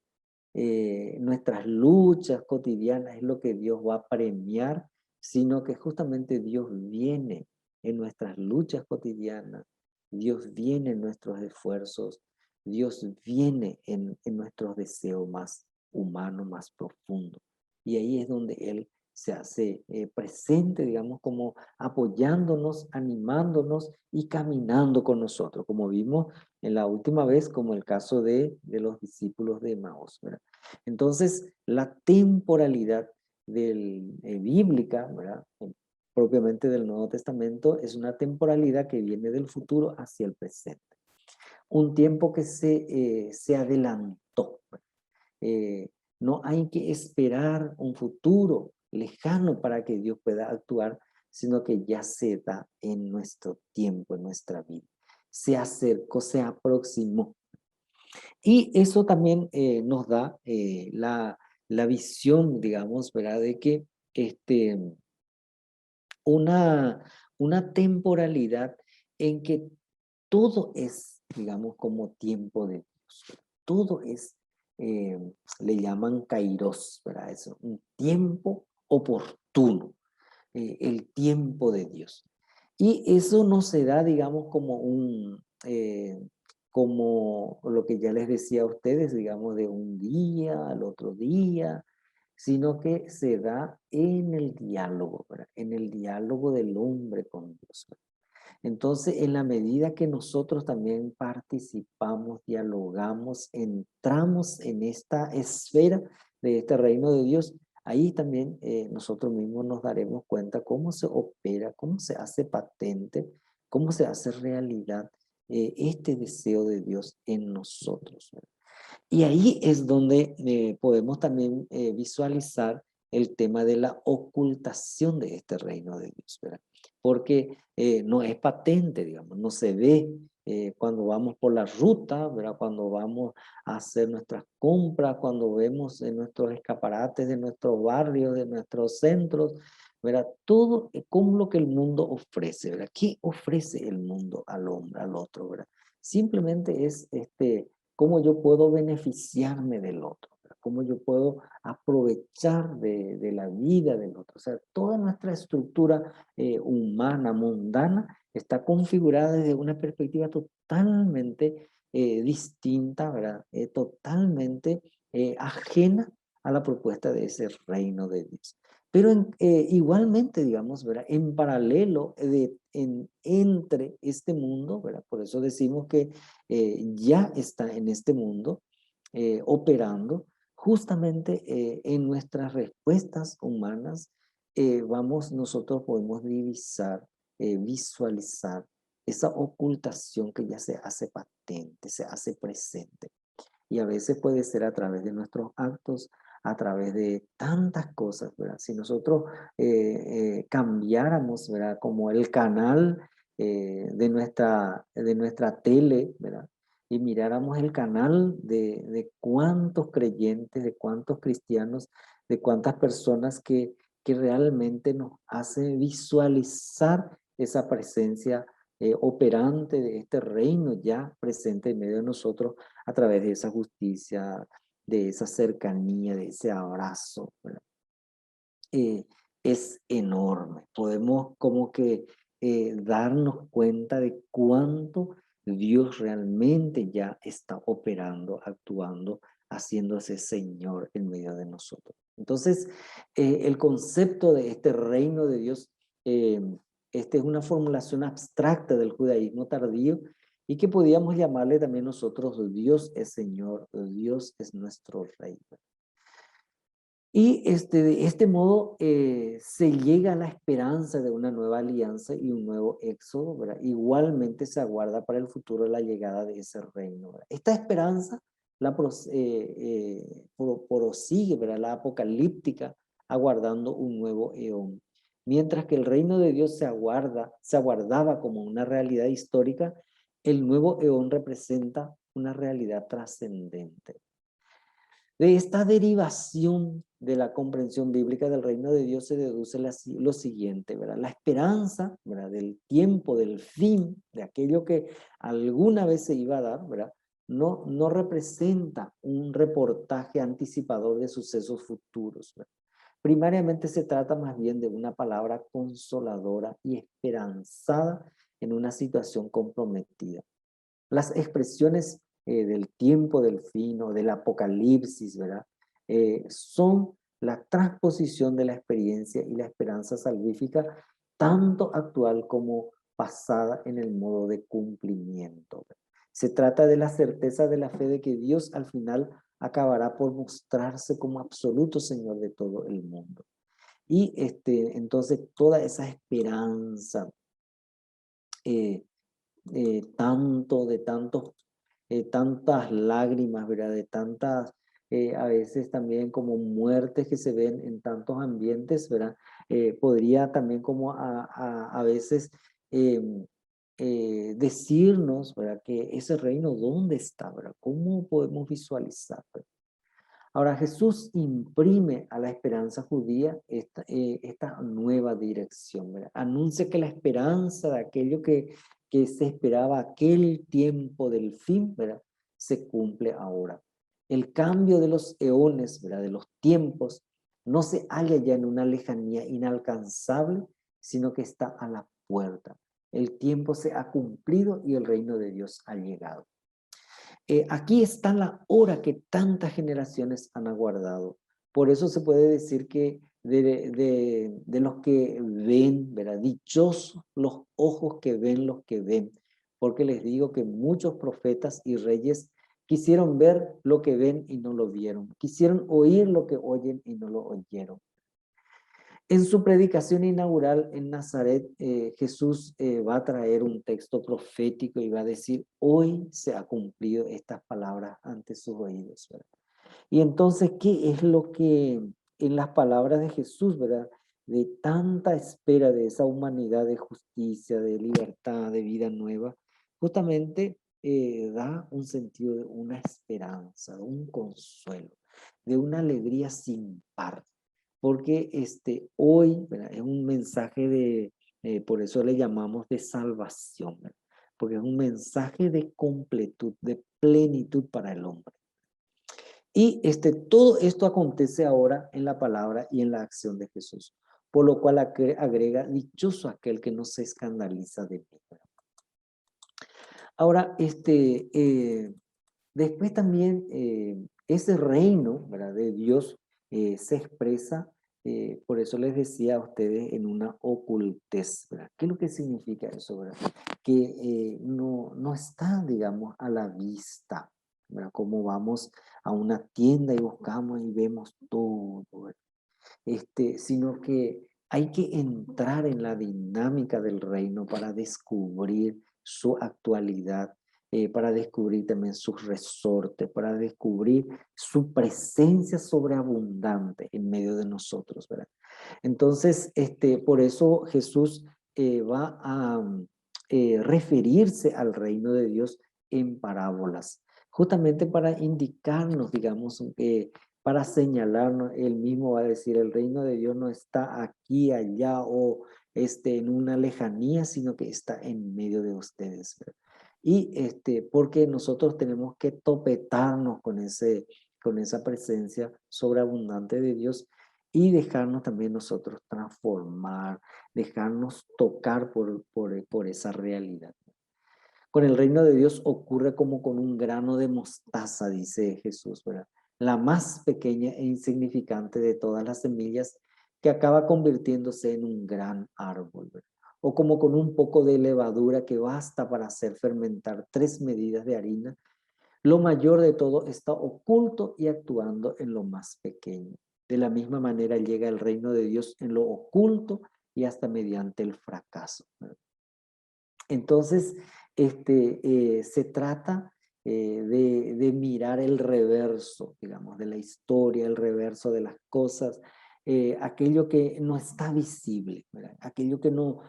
nuestras luchas cotidianas es lo que Dios va a premiar, sino que justamente Dios viene en nuestras luchas cotidianas, Dios viene en nuestros esfuerzos, Dios viene en nuestros deseos más humanos, más profundos. Y ahí es donde Él se hace presente, digamos, como apoyándonos, animándonos y caminando con nosotros, como vimos en la última vez, como el caso de los discípulos de Maús, ¿verdad? Entonces, la temporalidad bíblica, ¿verdad? Propiamente del Nuevo Testamento, es una temporalidad que viene del futuro hacia el presente. Un tiempo que se adelantó. Eh, no hay que esperar un futuro lejano para que Dios pueda actuar, sino que ya se da en nuestro tiempo, en nuestra vida. Se acercó, se aproximó. Y eso también nos da la visión, digamos, ¿verdad? De que una, una temporalidad en que todo es, digamos, como tiempo de Dios. Todo es, eh, le llaman kairos, ¿verdad? Es un tiempo oportuno, el tiempo de Dios. Y eso no se da, digamos, como lo que ya les decía a ustedes, digamos, de un día al otro día, sino que se da en el diálogo, ¿verdad? En el diálogo del hombre con Dios, ¿verdad? Entonces, en la medida que nosotros también participamos, dialogamos, entramos en esta esfera de este reino de Dios, ahí también nosotros mismos nos daremos cuenta cómo se opera, cómo se hace patente, cómo se hace realidad este deseo de Dios en nosotros, ¿verdad? Y ahí es donde podemos también visualizar el tema de la ocultación de este reino de Dios, ¿verdad? Porque no es patente, digamos, no se ve cuando vamos por la ruta, ¿verdad? Cuando vamos a hacer nuestras compras, cuando vemos en nuestros escaparates de nuestros barrios, de nuestros centros, ¿verdad? Todo como lo que el mundo ofrece, ¿verdad? ¿Qué ofrece el mundo al hombre, al otro, ¿verdad? Simplemente es cómo yo puedo beneficiarme del otro, ¿verdad? Cómo yo puedo aprovechar de la vida del otro. O sea, toda nuestra estructura humana, mundana, está configurada desde una perspectiva totalmente distinta, ¿verdad? Totalmente ajena a la propuesta de ese reino de Dios. Pero igualmente, digamos, ¿verdad? En paralelo entre este mundo, ¿verdad? Por eso decimos que ya está en este mundo operando, justamente en nuestras respuestas humanas, nosotros podemos divisar, visualizar esa ocultación que ya se hace patente, se hace presente. Y a veces puede ser a través de nuestros actos, a través de tantas cosas, ¿verdad? Si nosotros cambiáramos, ¿verdad? Como el canal de nuestra tele, ¿verdad? Y miráramos el canal de cuántos creyentes, de cuántos cristianos, de cuántas personas que realmente nos hace visualizar esa presencia operante de este reino ya presente en medio de nosotros a través de esa justicia, de esa cercanía, de ese abrazo, ¿verdad? Es enorme. Podemos como que darnos cuenta de cuánto Dios realmente ya está operando, actuando, haciéndose Señor en medio de nosotros. Entonces, el concepto de este reino de Dios, eh, este es una formulación abstracta del judaísmo tardío y que podíamos llamarle también nosotros Dios es Señor, Dios es nuestro Rey. Y de este modo se llega a la esperanza de una nueva alianza y un nuevo éxodo, ¿verdad? Igualmente se aguarda para el futuro la llegada de ese reino, ¿verdad? Esta esperanza prosigue, ¿verdad? La apocalíptica, aguardando un nuevo eón. Mientras que el reino de Dios se aguardaba como una realidad histórica, el nuevo eón representa una realidad trascendente. De esta derivación de la comprensión bíblica del reino de Dios se deduce lo siguiente, ¿verdad? La esperanza, ¿verdad? Del tiempo, del fin, de aquello que alguna vez se iba a dar, ¿verdad? No representa un reportaje anticipador de sucesos futuros, ¿verdad? Primariamente se trata más bien de una palabra consoladora y esperanzada en una situación comprometida. Las expresiones del tiempo del fin o del apocalipsis, ¿verdad? Son la transposición de la experiencia y la esperanza salvífica, tanto actual como pasada en el modo de cumplimiento, ¿verdad? Se trata de la certeza de la fe de que Dios al final acabará por mostrarse como absoluto Señor de todo el mundo. Y entonces toda esa esperanza, eh, tantas lágrimas, ¿verdad? De tantas, a veces también como muertes que se ven en tantos ambientes, ¿verdad? Podría también como a veces eh, decirnos, ¿verdad? Que ese reino, ¿dónde está, ¿verdad? ¿Cómo podemos visualizar, ¿verdad? Ahora Jesús imprime a la esperanza judía esta nueva dirección, ¿verdad? Anuncia que la esperanza de aquello que se esperaba aquel tiempo del fin, ¿verdad? Se cumple ahora. El cambio de los eones, ¿verdad? De los tiempos, no se halla ya en una lejanía inalcanzable, sino que está a la puerta. El tiempo se ha cumplido y el reino de Dios ha llegado. Aquí está la hora que tantas generaciones han aguardado. Por eso se puede decir que de los que ven, ¿verdad? Dichosos los ojos que ven los que ven. Porque les digo que muchos profetas y reyes quisieron ver lo que ven y no lo vieron. Quisieron oír lo que oyen y no lo oyeron. En su predicación inaugural en Nazaret, Jesús va a traer un texto profético y va a decir, hoy se ha cumplido estas palabras ante sus oídos, ¿verdad? Y entonces, ¿qué es lo que en las palabras de Jesús, ¿verdad? De tanta espera de esa humanidad de justicia, de libertad, de vida nueva, justamente da un sentido de una esperanza, de un consuelo, de una alegría sin par. porque hoy, ¿verdad? Es un mensaje por eso le llamamos de salvación, ¿verdad? Porque es un mensaje de completud, de plenitud para el hombre. Y todo esto acontece ahora en la palabra y en la acción de Jesús, por lo cual agrega, dichoso aquel que no se escandaliza de mí. Ahora, después también ese reino, ¿verdad?, de Dios se expresa, por eso les decía a ustedes, en una ocultez, ¿verdad? ¿Qué es lo que significa eso, verdad? Que no está, digamos, a la vista, ¿verdad? Como vamos a una tienda y buscamos y vemos todo, ¿verdad? Sino que hay que entrar en la dinámica del reino para descubrir su actualidad, para descubrir también sus resortes, para descubrir su presencia sobreabundante en medio de nosotros, ¿verdad? Entonces, por eso Jesús va a referirse al reino de Dios en parábolas, justamente para indicarnos, digamos, para señalarnos. Él mismo va a decir, el reino de Dios no está aquí, allá o en una lejanía, sino que está en medio de ustedes, ¿verdad? Y porque nosotros tenemos que topetarnos con esa presencia sobreabundante de Dios y dejarnos también nosotros transformar, dejarnos tocar por esa realidad. Con el reino de Dios ocurre como con un grano de mostaza, dice Jesús, ¿verdad? La más pequeña e insignificante de todas las semillas que acaba convirtiéndose en un gran árbol, ¿verdad? O como con un poco de levadura que basta para hacer fermentar 3 medidas de harina. Lo mayor de todo está oculto y actuando en lo más pequeño. De la misma manera llega el reino de Dios en lo oculto y hasta mediante el fracaso, ¿verdad? Entonces, se trata de mirar el reverso, digamos, de la historia, el reverso de las cosas, aquello que no está visible, ¿verdad? Aquello que no,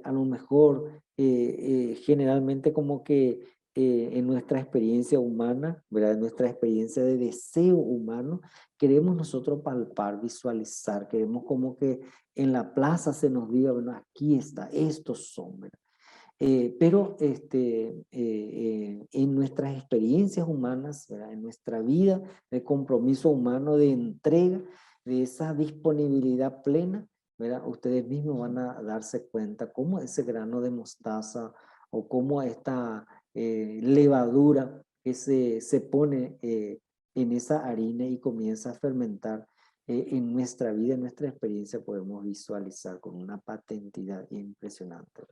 a lo mejor, generalmente como que en nuestra experiencia humana, ¿verdad? En nuestra experiencia de deseo humano, queremos nosotros palpar, visualizar, queremos como que en la plaza se nos diga, bueno, aquí está, estos son, ¿verdad? Pero en nuestras experiencias humanas, ¿verdad? En nuestra vida de compromiso humano, de entrega, de esa disponibilidad plena, ¿verdad? Ustedes mismos van a darse cuenta cómo ese grano de mostaza o cómo esta levadura que se pone en esa harina y comienza a fermentar en nuestra vida, en nuestra experiencia, podemos visualizar con una patentidad impresionante.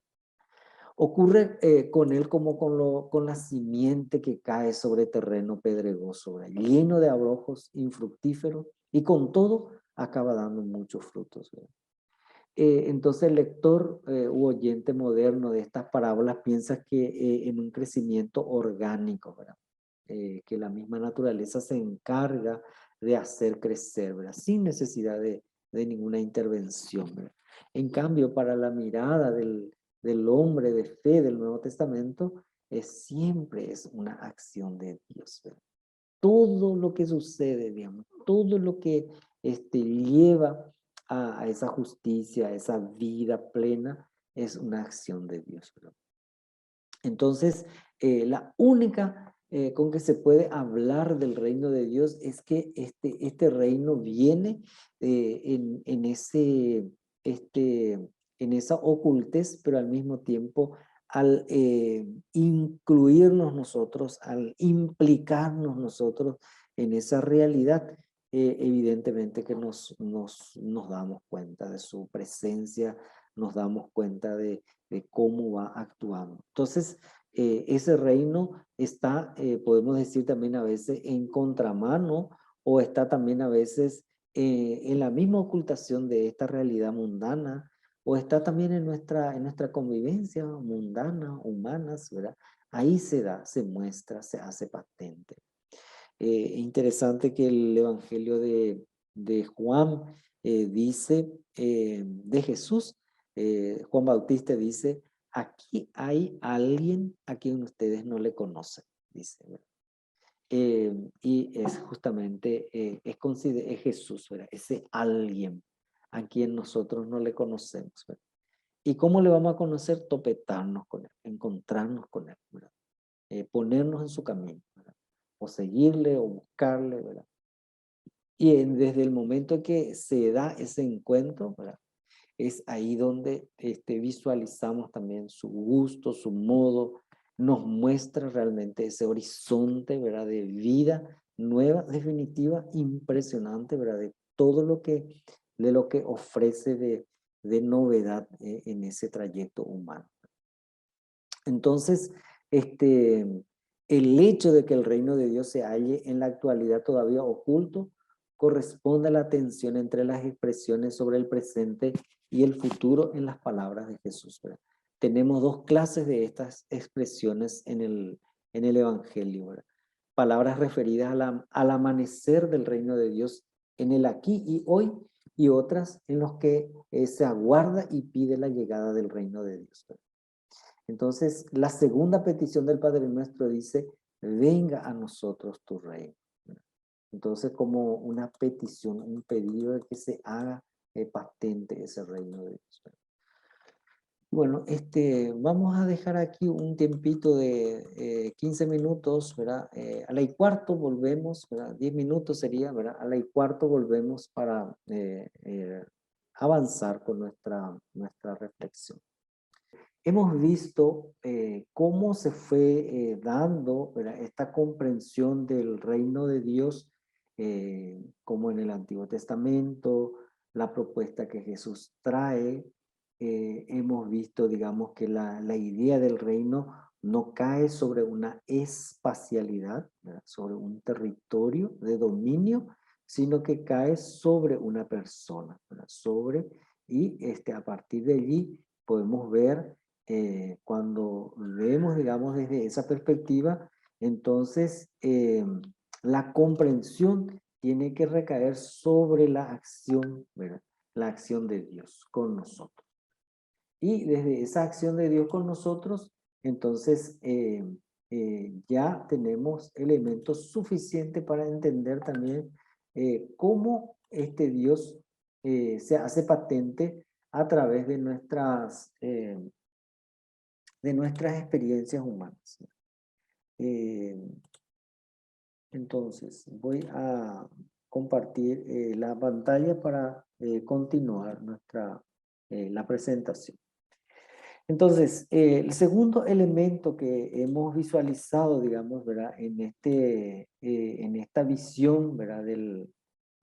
Ocurre con él como con la simiente que cae sobre terreno pedregoso, ¿verdad? Lleno de abrojos infructíferos y con todo acaba dando muchos frutos, ¿verdad? Entonces el lector u oyente moderno de estas parábolas piensa que en un crecimiento orgánico, ¿verdad? Que la misma naturaleza se encarga de hacer crecer, ¿verdad? Sin necesidad de ninguna intervención, ¿verdad? En cambio, para la mirada del hombre de fe del Nuevo Testamento, siempre es una acción de Dios, ¿verdad? Todo lo que sucede, digamos, todo lo que lleva a esa justicia, a esa vida plena, es una acción de Dios, ¿verdad? Entonces, la única con que se puede hablar del reino de Dios es que este reino viene este, en esa ocultez, pero al mismo tiempo al incluirnos nosotros, al implicarnos nosotros en esa realidad, evidentemente que nos damos cuenta de su presencia, nos damos cuenta de cómo va actuando. Entonces, ese reino está, podemos decir también a veces, en contramano o está también a veces en la misma ocultación de esta realidad mundana o está también en nuestra convivencia mundana, humanas, ¿verdad? Ahí se da, se muestra, se hace patente. Interesante que el Evangelio de Juan dice, de Jesús, Juan Bautista dice, aquí hay alguien a quien ustedes no le conocen, dice, ¿verdad? Y es justamente, es Jesús, ¿verdad? Ese alguien a quien nosotros no le conocemos, ¿verdad? ¿Y cómo le vamos a conocer? Topetarnos con él, encontrarnos con él, ¿verdad? Ponernos en su camino, ¿verdad? O seguirle o buscarle, ¿verdad? Y desde el momento que se da ese encuentro, ¿verdad? Es ahí donde visualizamos también su gusto, su modo, nos muestra realmente ese horizonte, ¿verdad? De vida nueva, definitiva, impresionante, ¿verdad? De lo que ofrece de novedad en ese trayecto humano. Entonces, el hecho de que el reino de Dios se halle en la actualidad todavía oculto corresponde a la tensión entre las expresiones sobre el presente y el futuro en las palabras de Jesús, ¿verdad? Tenemos dos clases de estas expresiones en el Evangelio, ¿verdad? Palabras referidas al amanecer del reino de Dios en el aquí y hoy, y otras en los que se aguarda y pide la llegada del reino de Dios, ¿verdad? Entonces, la segunda petición del Padre Nuestro dice, venga a nosotros tu reino. Entonces, como una petición, un pedido de que se haga patente ese reino de Dios. Bueno, vamos a dejar aquí un tiempito de 15 minutos, ¿verdad? A la y cuarto volvemos, ¿verdad? 10 minutos sería, ¿verdad? A la y cuarto volvemos para avanzar con nuestra reflexión. Hemos visto cómo se fue dando, ¿verdad? Esta comprensión del reino de Dios, como en el Antiguo Testamento, la propuesta que Jesús trae. Hemos visto, digamos, que la idea del reino no cae sobre una espacialidad, ¿verdad? Sobre un territorio de dominio, sino que cae sobre una persona, ¿verdad? Y a partir de allí podemos ver cuando vemos, digamos, desde esa perspectiva, entonces la comprensión tiene que recaer sobre la acción, ¿verdad? La acción de Dios con nosotros. Y desde esa acción de Dios con nosotros, entonces ya tenemos elementos suficientes para entender también cómo este Dios se hace patente a través de nuestras experiencias humanas. Eh, entonces, voy a compartir la pantalla para continuar la presentación. Entonces, el segundo elemento que hemos visualizado, digamos, ¿verdad? En esta visión, ¿verdad?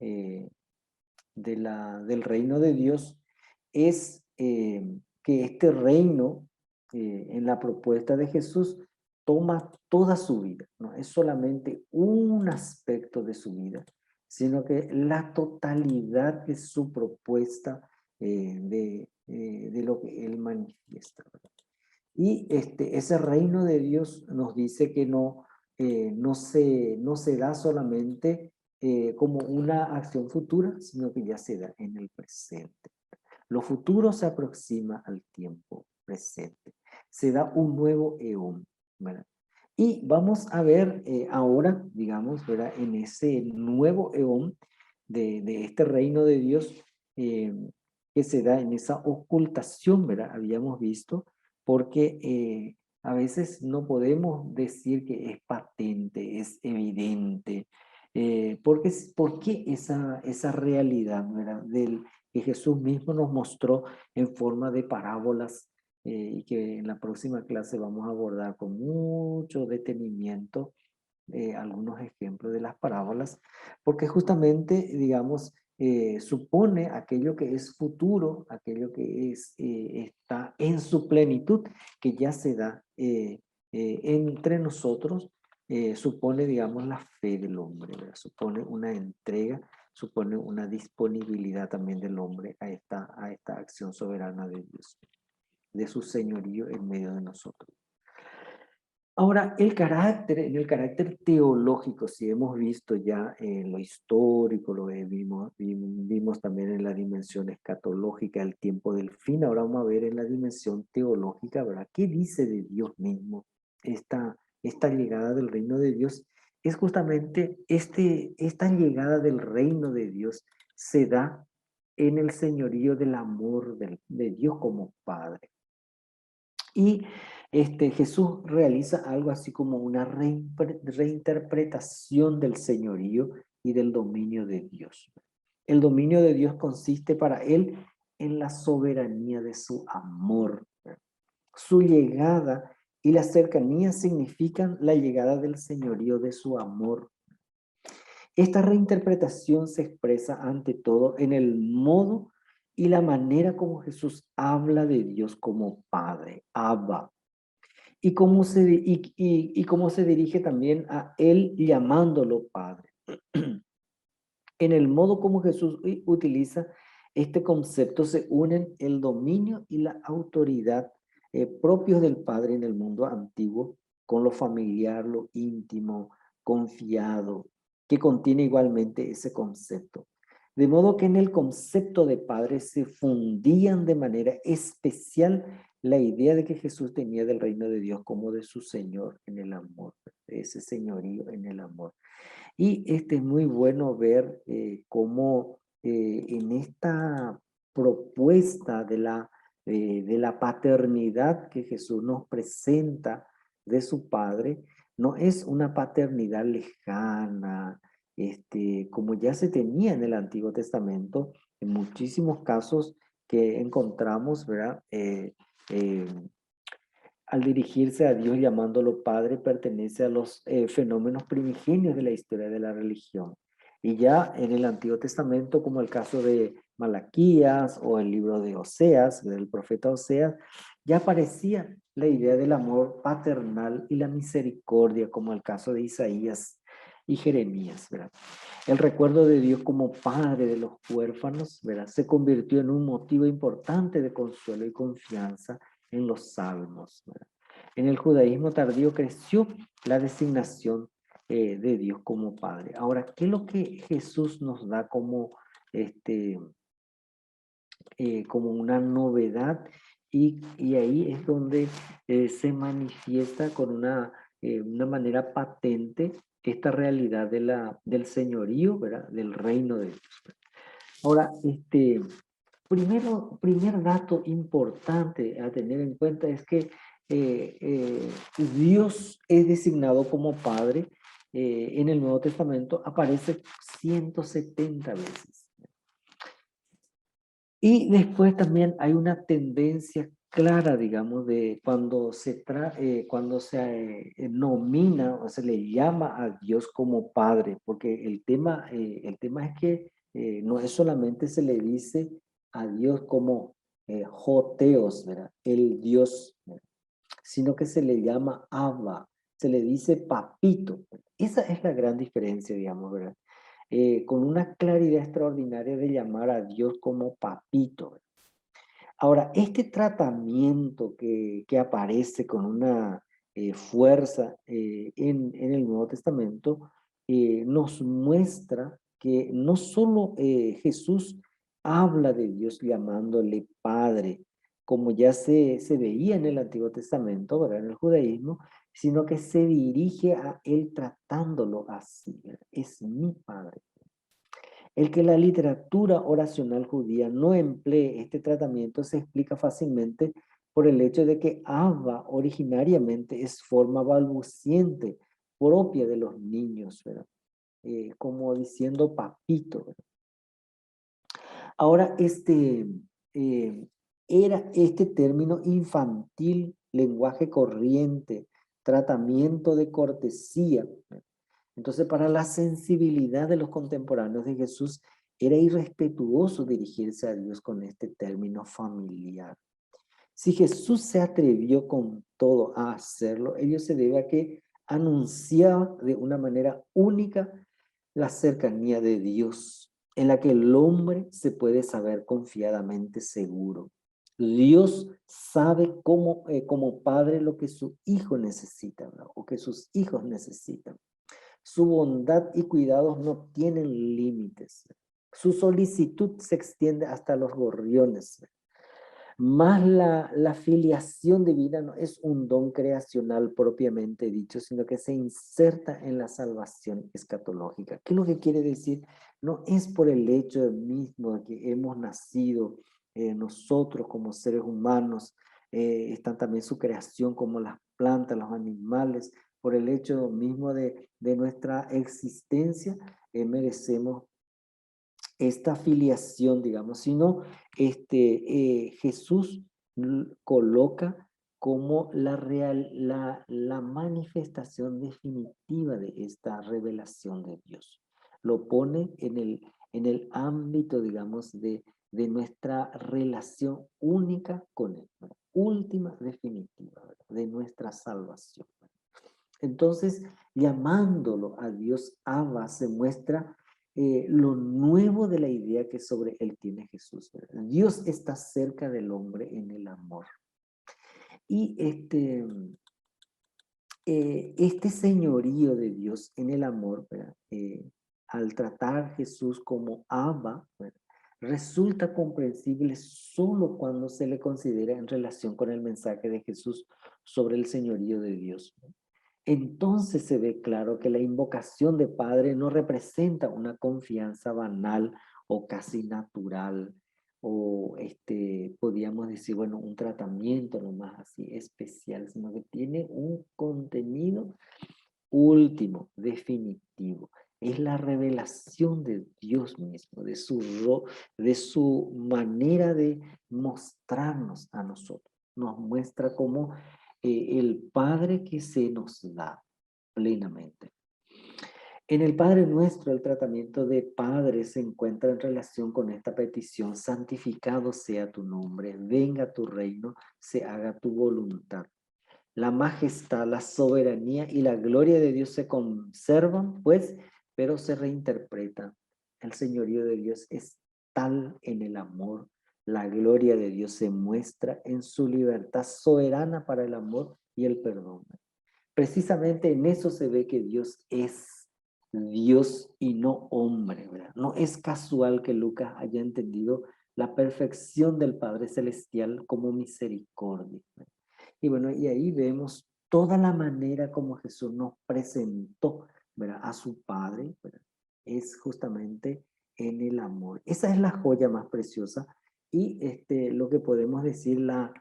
Eh, del reino de Dios es que este reino, en la propuesta de Jesús, toma toda su vida, no es solamente un aspecto de su vida, sino que la totalidad de su propuesta de lo que Él manifiesta, ¿verdad? Y ese reino de Dios nos dice que no se da solamente como una acción futura, sino que ya se da en el presente. Lo futuro se aproxima al tiempo presente. Se da un nuevo eón, ¿verdad? Y vamos a ver ahora, digamos, ¿verdad? En ese nuevo eón de este reino de Dios eh, que se da en esa ocultación, ¿verdad? Habíamos visto, porque a veces no podemos decir que es patente, es evidente, ¿por qué esa realidad, ¿verdad? Que Jesús mismo nos mostró en forma de parábolas y que en la próxima clase vamos a abordar con mucho detenimiento algunos ejemplos de las parábolas, porque justamente, digamos, supone aquello que es futuro, aquello que está en su plenitud, que ya se da entre nosotros, supone, digamos, la fe del hombre, ¿verdad? Supone una entrega, supone una disponibilidad también del hombre a esta acción soberana de Dios, de su señorío en medio de nosotros. Ahora, en el carácter teológico, si hemos visto ya en lo histórico, vimos también en la dimensión escatológica, el tiempo del fin, ahora vamos a ver en la dimensión teológica, ¿verdad? ¿Qué dice de Dios mismo esta llegada del reino de Dios? es justamente esta llegada del reino de Dios se da en el señorío del amor de Dios como Padre. Y Jesús realiza algo así como una reinterpretación del señorío y del dominio de Dios. El dominio de Dios consiste para él en la soberanía de su amor. Su llegada y la cercanía significan la llegada del señorío de su amor. Esta reinterpretación se expresa ante todo en el modo y la manera como Jesús habla de Dios como Padre, Abba, y cómo se dirige también a Él llamándolo Padre. En el modo como Jesús utiliza este concepto se unen el dominio y la autoridad propios del Padre en el mundo antiguo con lo familiar, lo íntimo, confiado, que contiene igualmente ese concepto. De modo que en el concepto de Padre se fundían de manera especial la idea de que Jesús tenía del reino de Dios como de su Señor en el amor, de ese señorío en el amor. Y es muy bueno ver cómo en esta propuesta de la paternidad que Jesús nos presenta de su Padre, no es una paternidad lejana, como ya se tenía en el Antiguo Testamento, en muchísimos casos que encontramos, ¿verdad? Al dirigirse a Dios llamándolo Padre, pertenece a los fenómenos primigenios de la historia de la religión. Y ya en el Antiguo Testamento, como el caso de Malaquías o el libro de Oseas, del profeta Oseas, ya aparecía la idea del amor paternal y la misericordia, como el caso de Isaías y Jeremías, ¿verdad? El recuerdo de Dios como Padre de los huérfanos, ¿verdad? Se convirtió en un motivo importante de consuelo y confianza en los salmos, ¿verdad? En el judaísmo tardío creció la designación de Dios como Padre. Ahora, ¿qué es lo que Jesús nos da como una novedad? Y ahí es donde se manifiesta con una manera patente esta realidad del señorío, ¿verdad? Del reino de Dios. Ahora, primer dato importante a tener en cuenta es que Dios es designado como Padre en el Nuevo Testamento, aparece 170 veces. Y después también hay una tendencia clara, digamos, de cuando se nomina o se le llama a Dios como Padre, porque el tema es que no es solamente se le dice a Dios como Joteos, ¿verdad? El Dios, ¿verdad? Sino que se le llama Abba, se le dice papito. Esa es la gran diferencia, digamos, ¿verdad? Con una claridad extraordinaria de llamar a Dios como papito. Ahora, este tratamiento que aparece con una fuerza en el Nuevo Testamento nos muestra que no solo Jesús habla de Dios llamándole Padre, como ya se veía en el Antiguo Testamento, ¿verdad? En el judaísmo, sino que se dirige a él tratándolo así, ¿verdad? Es mi Padre. El que la literatura oracional judía no emplee este tratamiento se explica fácilmente por el hecho de que Abba originariamente es forma balbuciente propia de los niños, ¿verdad? Como diciendo papito, ¿verdad? Ahora, eh, era este término infantil, lenguaje corriente, tratamiento de cortesía, ¿verdad? Entonces, para la sensibilidad de los contemporáneos de Jesús, era irrespetuoso dirigirse a Dios con este término familiar. Si Jesús se atrevió con todo a hacerlo, ello se debe a que anunciaba de una manera única la cercanía de Dios, en la que el hombre se puede saber confiadamente seguro. Dios sabe como padre lo que su hijo necesita, ¿no? O que sus hijos necesitan. Su bondad y cuidados no tienen límites. Su solicitud se extiende hasta los gorriones. Más la filiación divina no es un don creacional propiamente dicho, sino que se inserta en la salvación escatológica. ¿Qué es lo que quiere decir? No es por el hecho mismo de que hemos nacido nosotros como seres humanos, están también su creación como las plantas, los animales, por el hecho mismo de nuestra existencia, merecemos esta filiación, digamos, sino Jesús coloca como la manifestación definitiva de esta revelación de Dios. Lo pone en el ámbito, digamos, de nuestra relación única con Él, ¿verdad? Última, definitiva, ¿verdad? De nuestra salvación. Entonces, llamándolo a Dios Abba, se muestra lo nuevo de la idea que sobre él tiene Jesús, ¿verdad? Dios está cerca del hombre en el amor. Y este señorío de Dios en el amor, ¿verdad? Al tratar a Jesús como Abba, ¿verdad? Resulta comprensible solo cuando se le considera en relación con el mensaje de Jesús sobre el señorío de Dios, ¿verdad? Entonces se ve claro que la invocación de Padre no representa una confianza banal o casi natural, o podríamos decir, bueno, un tratamiento nomás así especial, sino que tiene un contenido último, definitivo. Es la revelación de Dios mismo, de su manera de mostrarnos a nosotros. Nos muestra como el Padre que se nos da plenamente. En el Padre Nuestro, el tratamiento de Padre se encuentra en relación con esta petición: santificado sea tu nombre, venga tu reino, se haga tu voluntad. La majestad, la soberanía y la gloria de Dios se conservan, pues, pero se reinterpretan. El señorío de Dios es tal en el amor. La gloria de Dios se muestra en su libertad soberana para el amor y el perdón. Precisamente en eso se ve que Dios es Dios y no hombre, ¿verdad? No es casual que Lucas haya entendido la perfección del Padre Celestial como misericordia, ¿verdad? Y bueno, y ahí vemos toda la manera como Jesús nos presentó, ¿verdad? A su Padre, ¿verdad? Es justamente en el amor. Esa es la joya más preciosa y lo que podemos decir, la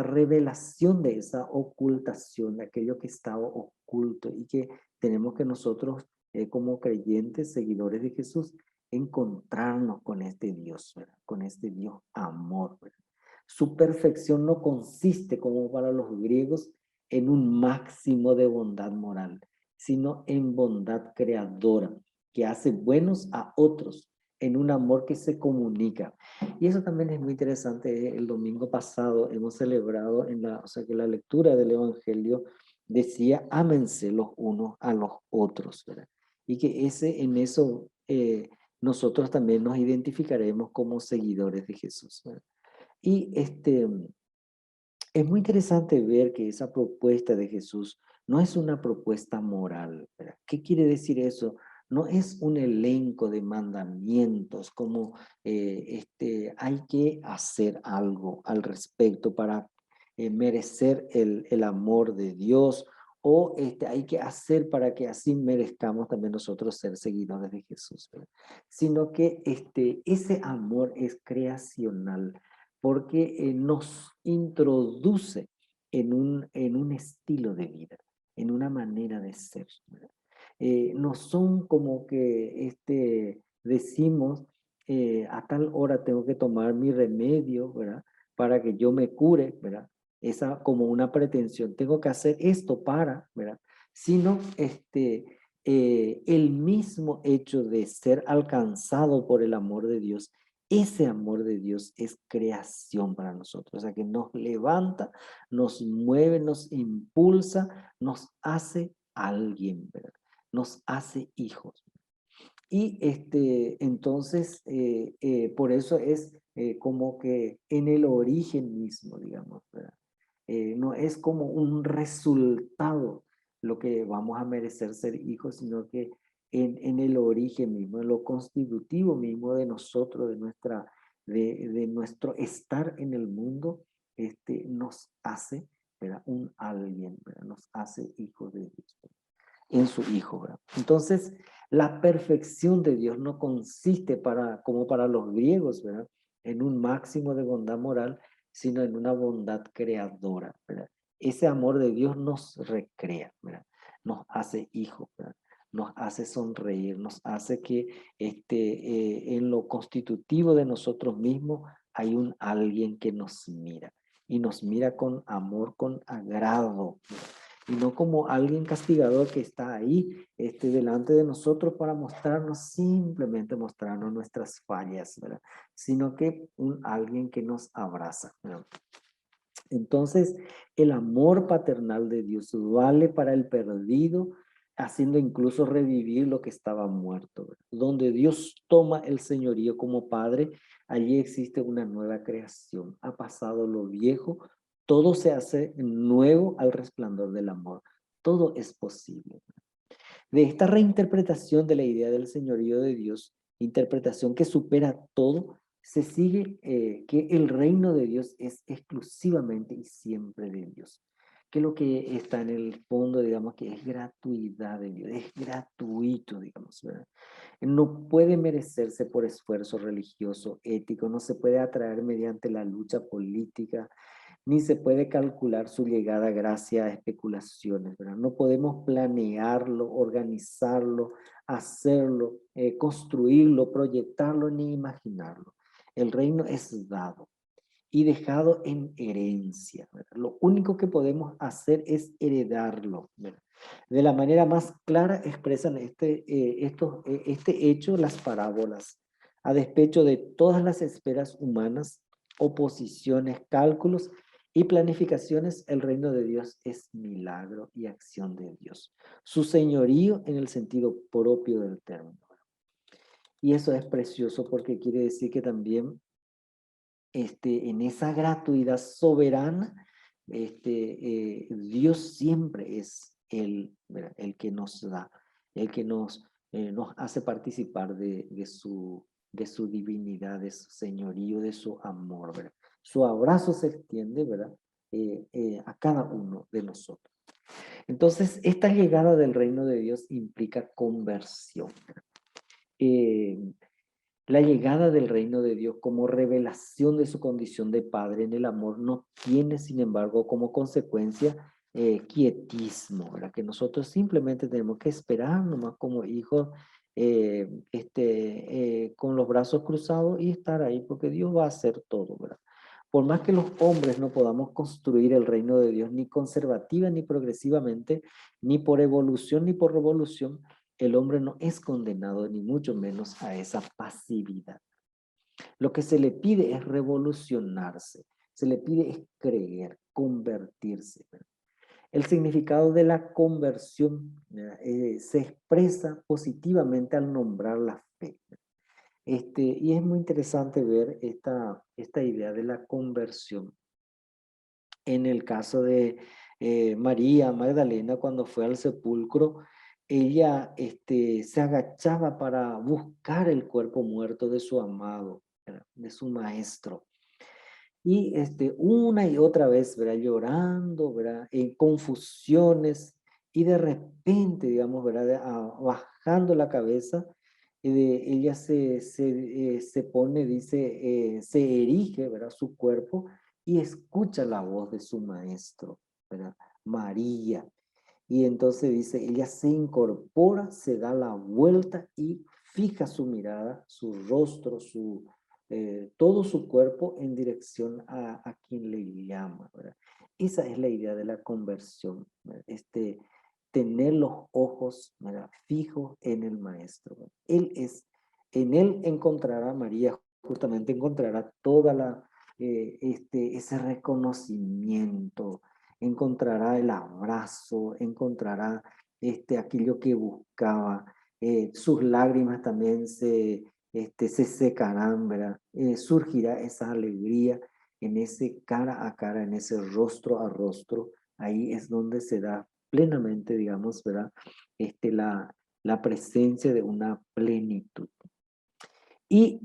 revelación de esa ocultación, de aquello que estaba oculto y que tenemos que nosotros, como creyentes, seguidores de Jesús, encontrarnos con este Dios, ¿verdad? Con este Dios amor, ¿verdad? Su perfección no consiste, como para los griegos, en un máximo de bondad moral, sino en bondad creadora, que hace buenos a otros, en un amor que se comunica. Y eso también es muy interesante. El domingo pasado hemos celebrado o sea, que la lectura del Evangelio decía: ámense los unos a los otros, ¿verdad? Y que en eso nosotros también nos identificaremos como seguidores de Jesús, ¿verdad? Y es muy interesante ver que esa propuesta de Jesús no es una propuesta moral, ¿verdad? ¿Qué quiere decir eso? No es un elenco de mandamientos como hay que hacer algo al respecto para merecer el amor de Dios, o hay que hacer para que así merezcamos también nosotros ser seguidores de Jesús, ¿verdad? Sino que ese amor es creacional, porque nos introduce en un estilo de vida, en una manera de ser, ¿verdad? No son como que decimos, a tal hora tengo que tomar mi remedio, ¿verdad? Para que yo me cure, ¿verdad? Esa como una pretensión, tengo que hacer esto para, ¿verdad? Sino el mismo hecho de ser alcanzado por el amor de Dios. Ese amor de Dios es creación para nosotros, o sea que nos levanta, nos mueve, nos impulsa, nos hace alguien, ¿verdad? Nos hace hijos. Y entonces, por eso es como que en el origen mismo, digamos, ¿verdad? No es como un resultado lo que vamos a merecer ser hijos, sino que en el origen mismo, en lo constitutivo mismo de nosotros, de nuestro estar en el mundo, nos hace, ¿verdad? Un alguien, ¿verdad? Nos hace hijos de Dios, ¿verdad? En su Hijo, ¿verdad? Entonces, la perfección de Dios no consiste como para los griegos, ¿verdad? En un máximo de bondad moral, sino en una bondad creadora, ¿verdad? Ese amor de Dios nos recrea, ¿verdad? Nos hace hijos, ¿verdad? Nos hace sonreír, nos hace que en lo constitutivo de nosotros mismos hay un alguien que nos mira y nos mira con amor, con agrado, ¿verdad? Y no como alguien castigador que está ahí delante de nosotros para mostrarnos, simplemente mostrarnos nuestras fallas, ¿verdad? Sino que alguien que nos abraza, ¿verdad? Entonces, el amor paternal de Dios vale para el perdido, haciendo incluso revivir lo que estaba muerto, ¿verdad? Donde Dios toma el señorío como padre, allí existe una nueva creación. Ha pasado lo viejo, todo se hace nuevo al resplandor del amor. Todo es posible. De esta reinterpretación de la idea del señorío de Dios, interpretación que supera todo, se sigue que el reino de Dios es exclusivamente y siempre de Dios. Que lo que está en el fondo, digamos, que es gratuidad de Dios, es gratuito, digamos, ¿verdad? No puede merecerse por esfuerzo religioso, ético, no se puede atraer mediante la lucha política, ni se puede calcular su llegada gracias a especulaciones, ¿verdad? No podemos planearlo, organizarlo, hacerlo, construirlo, proyectarlo, ni imaginarlo. El reino es dado y dejado en herencia, ¿verdad? Lo único que podemos hacer es heredarlo, ¿verdad? De la manera más clara expresan este hecho las parábolas, a despecho de todas las esferas humanas, oposiciones, cálculos y planificaciones. El reino de Dios es milagro y acción de Dios. Su señorío en el sentido propio del término. Y eso es precioso porque quiere decir que también en esa gratuidad soberana, Dios siempre es el que nos da, el que nos hace participar de su divinidad, de su señorío, de su amor, ¿verdad? Su abrazo se extiende, ¿verdad? A cada uno de nosotros. Entonces, esta llegada del reino de Dios implica conversión. Eh, la llegada del reino de Dios como revelación de su condición de Padre en el amor no tiene, sin embargo, como consecuencia quietismo, ¿verdad? Que nosotros simplemente tenemos que esperar nomás como hijos con los brazos cruzados y estar ahí porque Dios va a hacer todo, ¿verdad? Por más que los hombres no podamos construir el reino de Dios ni conservativa ni progresivamente, ni por evolución ni por revolución, el hombre no es condenado ni mucho menos a esa pasividad. Lo que se le pide es revolucionarse, se le pide es creer, convertirse. El significado de la conversión se expresa positivamente al nombrar la fe. Y es muy interesante ver esta idea de la conversión. En el caso de María Magdalena, cuando fue al sepulcro, ella se agachaba para buscar el cuerpo muerto de su amado, ¿verdad? De su maestro. Y una y otra vez, ¿verdad? Llorando, ¿verdad? En confusiones, y de repente, digamos, ¿verdad? Bajando la cabeza, ella se pone, dice, se erige, ¿verdad? Su cuerpo y escucha la voz de su maestro, ¿verdad? María. Y entonces dice, ella se incorpora, se da la vuelta y fija su mirada, su rostro, todo su cuerpo en dirección a quien le llama, ¿verdad? Esa es la idea de la conversión, ¿verdad? Tener los ojos, ¿verdad? Fijos en el maestro, ¿verdad? En él encontrará María, justamente encontrará ese reconocimiento, encontrará el abrazo, encontrará aquello que buscaba. Sus lágrimas también se secarán, ¿verdad? Surgirá esa alegría en ese cara a cara, en ese rostro a rostro. Ahí es donde se da plenamente, digamos, ¿verdad? La presencia de una plenitud. Y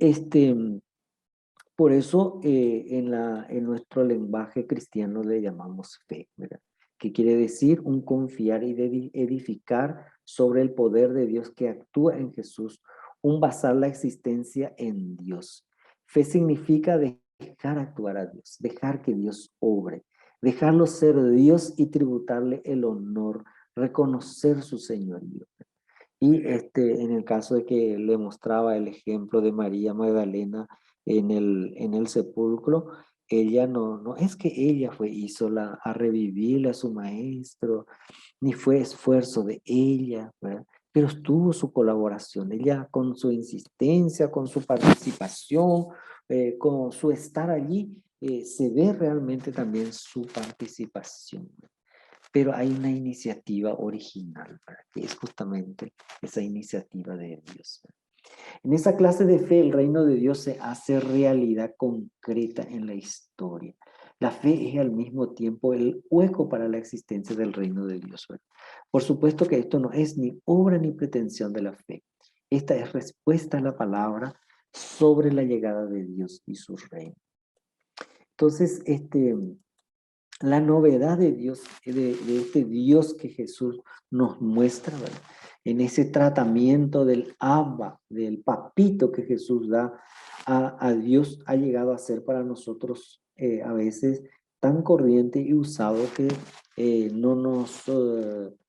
Por eso en nuestro lenguaje cristiano le llamamos fe, ¿verdad? Que quiere decir un confiar y edificar sobre el poder de Dios que actúa en Jesús, un basar la existencia en Dios. Fe significa dejar actuar a Dios, dejar que Dios obre, dejarlo ser Dios y tributarle el honor, reconocer su señorío. Y en el caso de que le mostraba el ejemplo de María Magdalena en el sepulcro, ella no es que ella hizo a revivirle a su maestro, ni fue esfuerzo de ella, ¿verdad? Pero estuvo su colaboración, ella con su insistencia, con su participación, con su estar allí, se ve realmente también su participación. Pero hay una iniciativa original, ¿verdad? Que es justamente esa iniciativa de Dios. En esa clase de fe, el reino de Dios se hace realidad concreta en la historia. La fe es al mismo tiempo el hueco para la existencia del reino de Dios, ¿verdad? Por supuesto que esto no es ni obra ni pretensión de la fe. Esta es respuesta a la palabra sobre la llegada de Dios y su reino. Entonces, la novedad de Dios, de este Dios que Jesús nos muestra, ¿verdad? En ese tratamiento del Abba, del papito que Jesús da a Dios, ha llegado a ser para nosotros a veces tan corriente y usado que no nos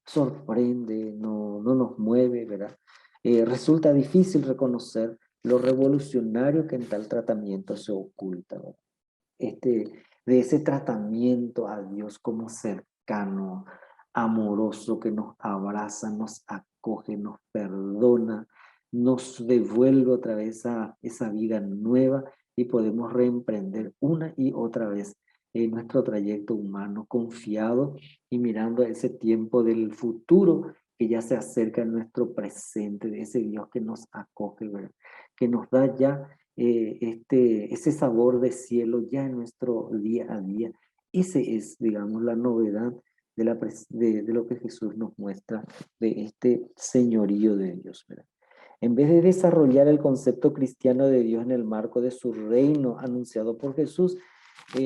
sorprende, no nos mueve, ¿verdad? Resulta difícil reconocer lo revolucionario que en tal tratamiento se oculta, ¿verdad? De ese tratamiento a Dios como cercano, amoroso, que nos abraza, nos acoge, nos perdona, nos devuelve otra vez a esa vida nueva y podemos reemprender una y otra vez nuestro trayecto humano confiado y mirando a ese tiempo del futuro que ya se acerca en nuestro presente, de ese Dios que nos acoge, ¿verdad? Que nos da ya ese sabor de cielo ya en nuestro día a día. Ese es, digamos, la novedad de lo que Jesús nos muestra de este señorío de Dios, ¿verdad? En vez de desarrollar el concepto cristiano de Dios en el marco de su reino anunciado por Jesús,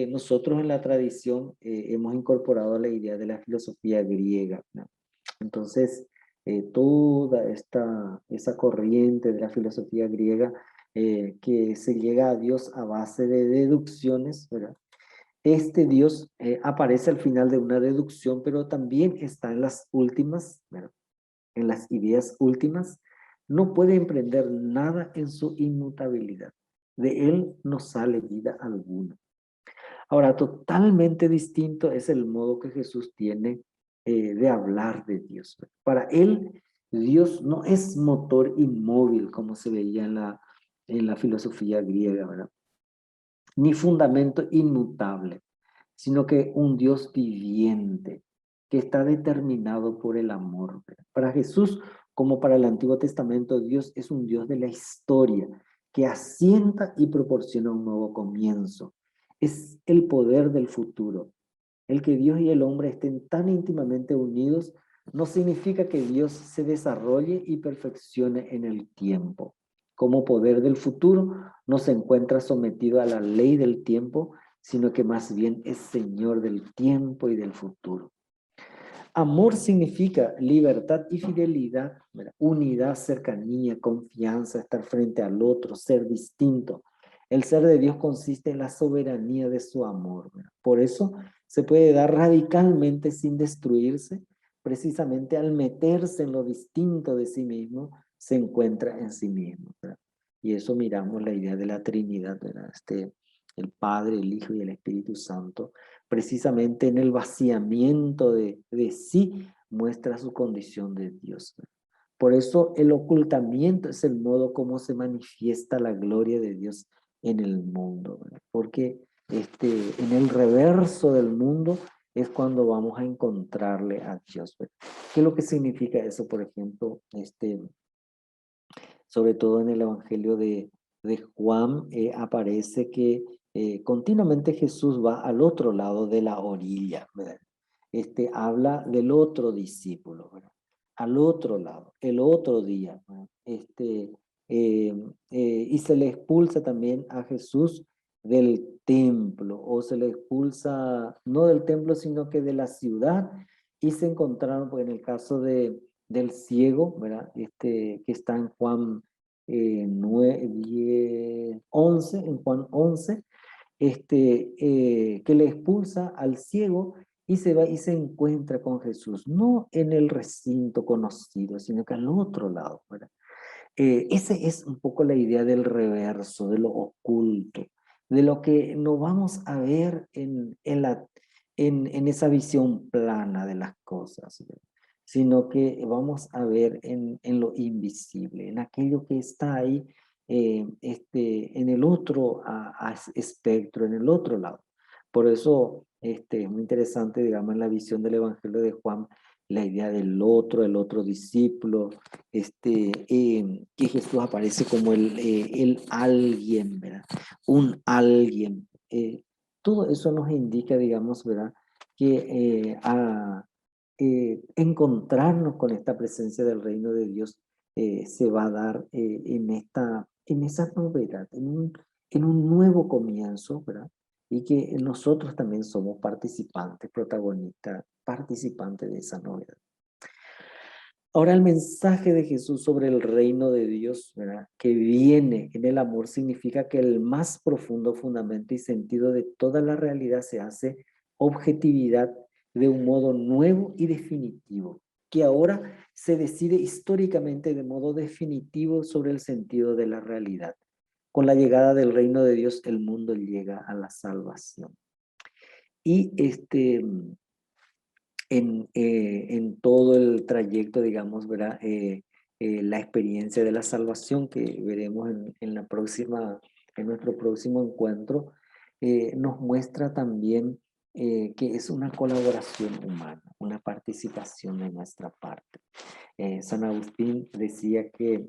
nosotros en la tradición hemos incorporado la idea de la filosofía griega, ¿no? Entonces, toda esa corriente de la filosofía griega que se llega a Dios a base de deducciones, ¿verdad? Este Dios aparece al final de una deducción, pero también está en las últimas, ¿verdad? En las ideas últimas, no puede emprender nada en su inmutabilidad. De él no sale vida alguna. Ahora, totalmente distinto es el modo que Jesús tiene de hablar de Dios. Para él, Dios no es motor inmóvil, como se veía en la filosofía griega, ¿verdad? Ni fundamento inmutable, sino que un Dios viviente, que está determinado por el amor, ¿verdad? Para Jesús, como para el Antiguo Testamento, Dios es un Dios de la historia, que asienta y proporciona un nuevo comienzo. Es el poder del futuro. El que Dios y el hombre estén tan íntimamente unidos no significa que Dios se desarrolle y perfeccione en el tiempo. Como poder del futuro, no se encuentra sometido a la ley del tiempo, sino que más bien es Señor del tiempo y del futuro. Amor significa libertad y fidelidad, ¿verdad? Unidad, cercanía, confianza, estar frente al otro, ser distinto. El ser de Dios consiste en la soberanía de su amor, ¿verdad? Por eso se puede dar radicalmente sin destruirse, precisamente al meterse en lo distinto de sí mismo, se encuentra en sí mismo, ¿verdad? Y eso miramos la idea de la Trinidad, ¿verdad? El Padre, el Hijo y el Espíritu Santo precisamente en el vaciamiento de sí, muestra su condición de Dios. Por eso el ocultamiento es el modo como se manifiesta la gloria de Dios en el mundo, ¿verdad? Porque en el reverso del mundo es cuando vamos a encontrarle a Dios, ¿verdad? ¿Qué es lo que significa eso? Por ejemplo, sobre todo en el Evangelio de Juan, aparece que continuamente Jesús va al otro lado de la orilla, ¿verdad? Habla del otro discípulo, ¿verdad? Al otro lado, el otro día, ¿verdad? Y se le expulsa también a Jesús del templo, o se le expulsa no del templo, sino que de la ciudad, y se encontraron, pues en el caso del ciego, ¿verdad? Que está en Juan 9, 10, 11, en Juan 11, que le expulsa al ciego y se va y se encuentra con Jesús, no en el recinto conocido, sino que al otro lado, ¿verdad? Ese es un poco la idea del reverso, de lo oculto, de lo que no vamos a ver en esa visión plana de las cosas, ¿verdad? Sino que vamos a ver en lo invisible, en aquello que está ahí, en el otro espectro, en el otro lado. Por eso es muy interesante, digamos, en la visión del Evangelio de Juan, la idea del otro, el otro discípulo, que Jesús aparece como el alguien, ¿verdad? Un alguien. Todo eso nos indica, digamos, ¿verdad? Que encontrarnos con esta presencia del reino de Dios se va a dar en esa novedad, en un nuevo comienzo, ¿verdad? Y que nosotros también somos participantes, protagonistas, participantes de esa novedad. Ahora el mensaje de Jesús sobre el reino de Dios, ¿verdad? Que viene en el amor, significa que el más profundo fundamento y sentido de toda la realidad se hace objetividad de un modo nuevo y definitivo, que ahora se decide históricamente de modo definitivo sobre el sentido de la realidad. Con la llegada del reino de Dios, el mundo llega a la salvación. Y en todo el trayecto, digamos, ¿verdad? La experiencia de la salvación que veremos en nuestro próximo encuentro, nos muestra también que es una colaboración humana, una participación de nuestra parte. San Agustín decía que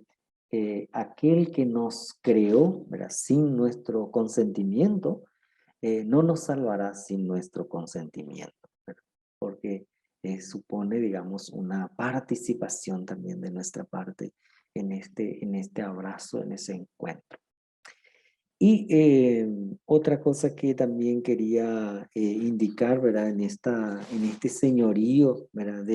aquel que nos creó, ¿verdad? Sin nuestro consentimiento, no nos salvará sin nuestro consentimiento, ¿verdad? Porque supone, digamos, una participación también de nuestra parte en este abrazo, en ese encuentro. Y otra cosa que también quería indicar, ¿verdad? En este señorío, ¿verdad?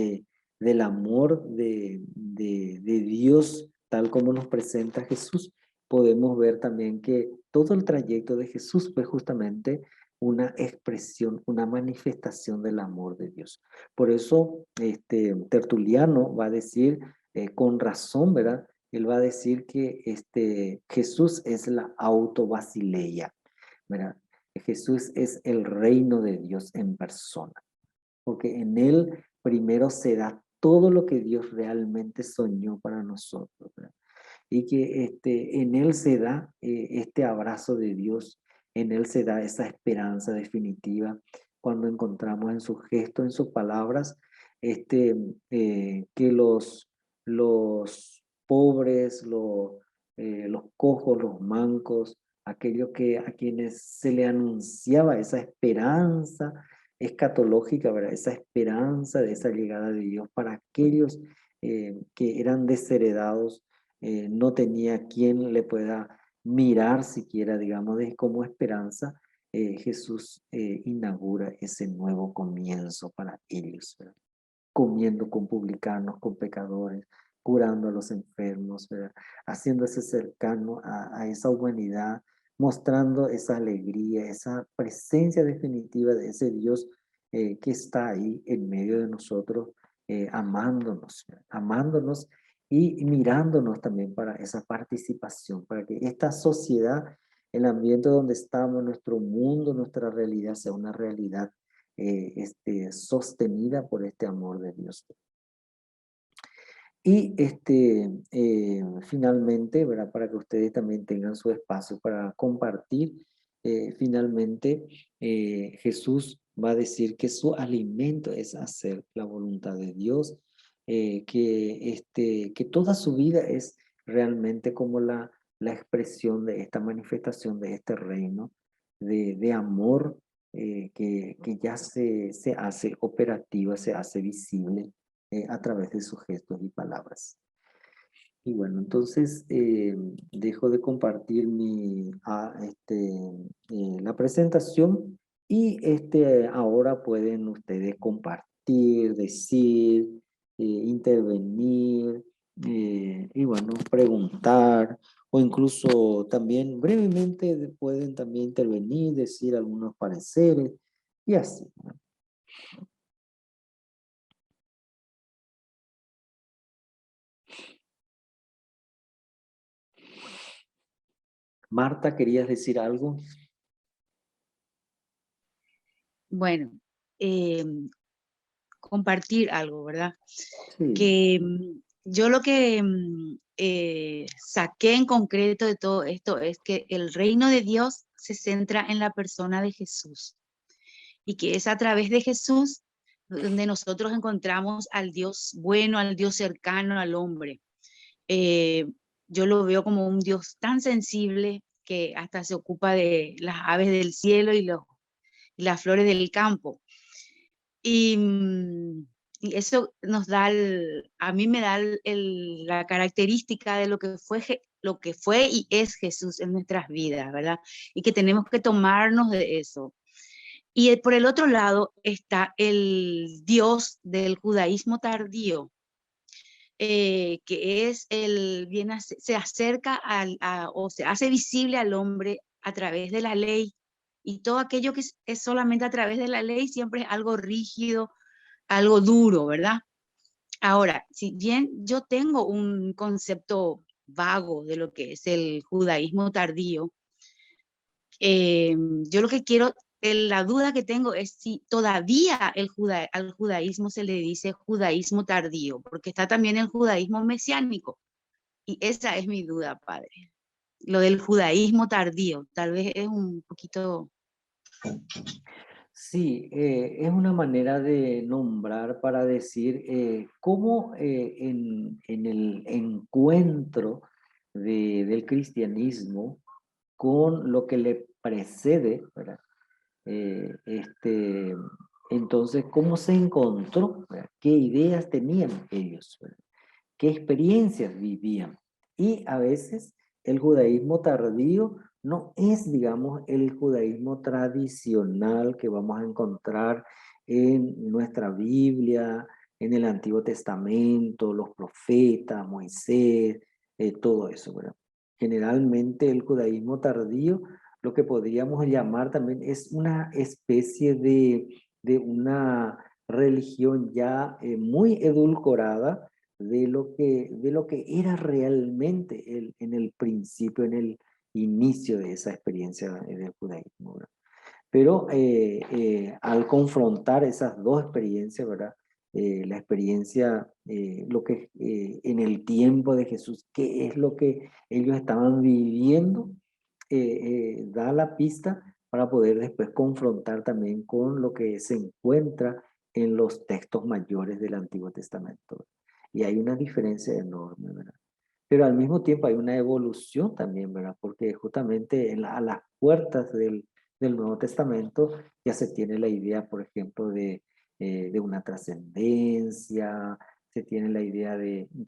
Del amor de Dios, tal como nos presenta Jesús, podemos ver también que todo el trayecto de Jesús fue justamente una expresión, una manifestación del amor de Dios. Por eso, Tertuliano va a decir con razón, ¿verdad? Él va a decir que Jesús es la autobasileia, ¿verdad? Jesús es el reino de Dios en persona, porque en él primero se da todo lo que Dios realmente soñó para nosotros, ¿verdad? Y que en él se da este abrazo de Dios, en él se da esa esperanza definitiva cuando encontramos en sus gestos, en sus palabras, que los pobres, los cojos, los mancos, aquellos a quienes se le anunciaba esa esperanza escatológica, ¿verdad? Esa esperanza de esa llegada de Dios para aquellos que eran desheredados, no tenía quien le pueda mirar siquiera, digamos, como esperanza. Jesús inaugura ese nuevo comienzo para ellos, ¿verdad? Comiendo con publicanos, con pecadores, curando a los enfermos, ¿verdad? Haciéndose cercano a esa humanidad, mostrando esa alegría, esa presencia definitiva de ese Dios que está ahí en medio de nosotros, amándonos, ¿verdad? Amándonos y mirándonos también para esa participación, para que esta sociedad, el ambiente donde estamos, nuestro mundo, nuestra realidad sea una realidad sostenida por este amor de Dios. Y finalmente, ¿verdad? Para que ustedes también tengan su espacio para compartir, finalmente Jesús va a decir que su alimento es hacer la voluntad de Dios, que toda su vida es realmente como la expresión de esta manifestación de este reino de amor que ya se hace operativa, se hace visible a través de sus gestos y palabras. Y bueno, entonces dejo de compartir la presentación y ahora pueden ustedes compartir, decir, intervenir y bueno, preguntar o incluso también brevemente pueden también intervenir, decir algunos pareceres y así. Marta, ¿querías decir algo? Bueno, eh, compartir algo, ¿verdad? Sí. Que yo lo que saqué en concreto de todo esto es que el reino de Dios se centra en la persona de Jesús y que es a través de Jesús donde nosotros encontramos al Dios bueno, al Dios cercano al hombre. Eh, yo lo veo como un Dios tan sensible que hasta se ocupa de las aves del cielo y las flores del campo. Y, y eso nos da, a mí me da la característica de lo que fue y es Jesús en nuestras vidas, ¿verdad? Y que tenemos que tomarnos de eso. Y por el otro lado está el Dios del judaísmo tardío, que es se acerca o se hace visible al hombre a través de la ley. Y todo aquello que es solamente a través de la ley siempre es algo rígido, algo duro, ¿verdad? Ahora, si bien yo tengo un concepto vago de lo que es el judaísmo tardío, yo lo que quiero, la duda que tengo es si todavía al judaísmo se le dice judaísmo tardío, porque está también el judaísmo mesiánico. Y esa es mi duda, padre. Lo del judaísmo tardío, tal vez es un poquito... Sí, es una manera de nombrar para decir cómo en el encuentro del cristianismo con lo que le precede, ¿verdad? Eh, este, entonces, ¿cómo se encontró? ¿Verdad? ¿Qué ideas tenían ellos? ¿Verdad? ¿Qué experiencias vivían? Y a veces el judaísmo tardío no es, digamos, el judaísmo tradicional que vamos a encontrar en nuestra Biblia, en el Antiguo Testamento, los profetas, Moisés, todo eso, ¿verdad? Generalmente el judaísmo tardío, lo que podríamos llamar también es una especie de una religión ya muy edulcorada, de lo que era realmente en el principio, en el inicio de esa experiencia del judaísmo, ¿verdad? Pero al confrontar esas dos experiencias, ¿verdad? La experiencia, lo que en el tiempo de Jesús, qué es lo que ellos estaban viviendo, da la pista para poder después confrontar también con lo que se encuentra en los textos mayores del Antiguo Testamento. Y hay una diferencia enorme, ¿verdad? Pero al mismo tiempo hay una evolución también, ¿verdad? Porque justamente a las puertas del Nuevo Testamento ya se tiene la idea, por ejemplo, de una trascendencia, se tiene la idea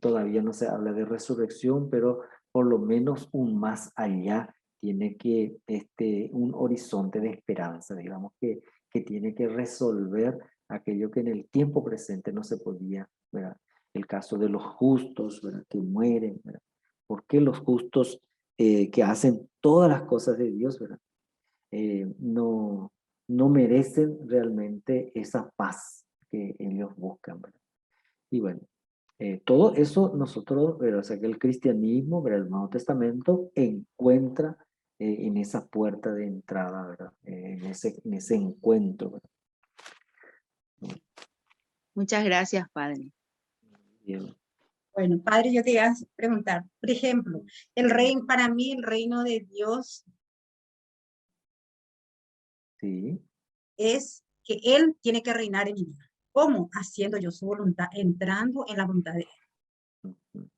todavía no se habla de resurrección, pero por lo menos un más allá tiene que, un horizonte de esperanza, digamos, que tiene que resolver aquello que en el tiempo presente no se podía, ¿verdad? El caso de los justos, ¿verdad? Que mueren, ¿verdad? ¿Por qué los justos que hacen todas las cosas de Dios, ¿verdad? No, no merecen realmente esa paz que ellos buscan, ¿verdad? Y bueno, todo eso nosotros, ¿verdad? O sea, que el cristianismo, ¿verdad? El Nuevo Testamento encuentra en esa puerta de entrada, ¿verdad? En ese encuentro, ¿verdad? Muchas gracias, padre. Bien. Bueno, padre, yo te iba a preguntar, por ejemplo, el reino, para mí el reino de Dios Sí. es que Él tiene que reinar en mi vida. ¿Cómo? Haciendo yo su voluntad, entrando en la voluntad de Él. Ujú.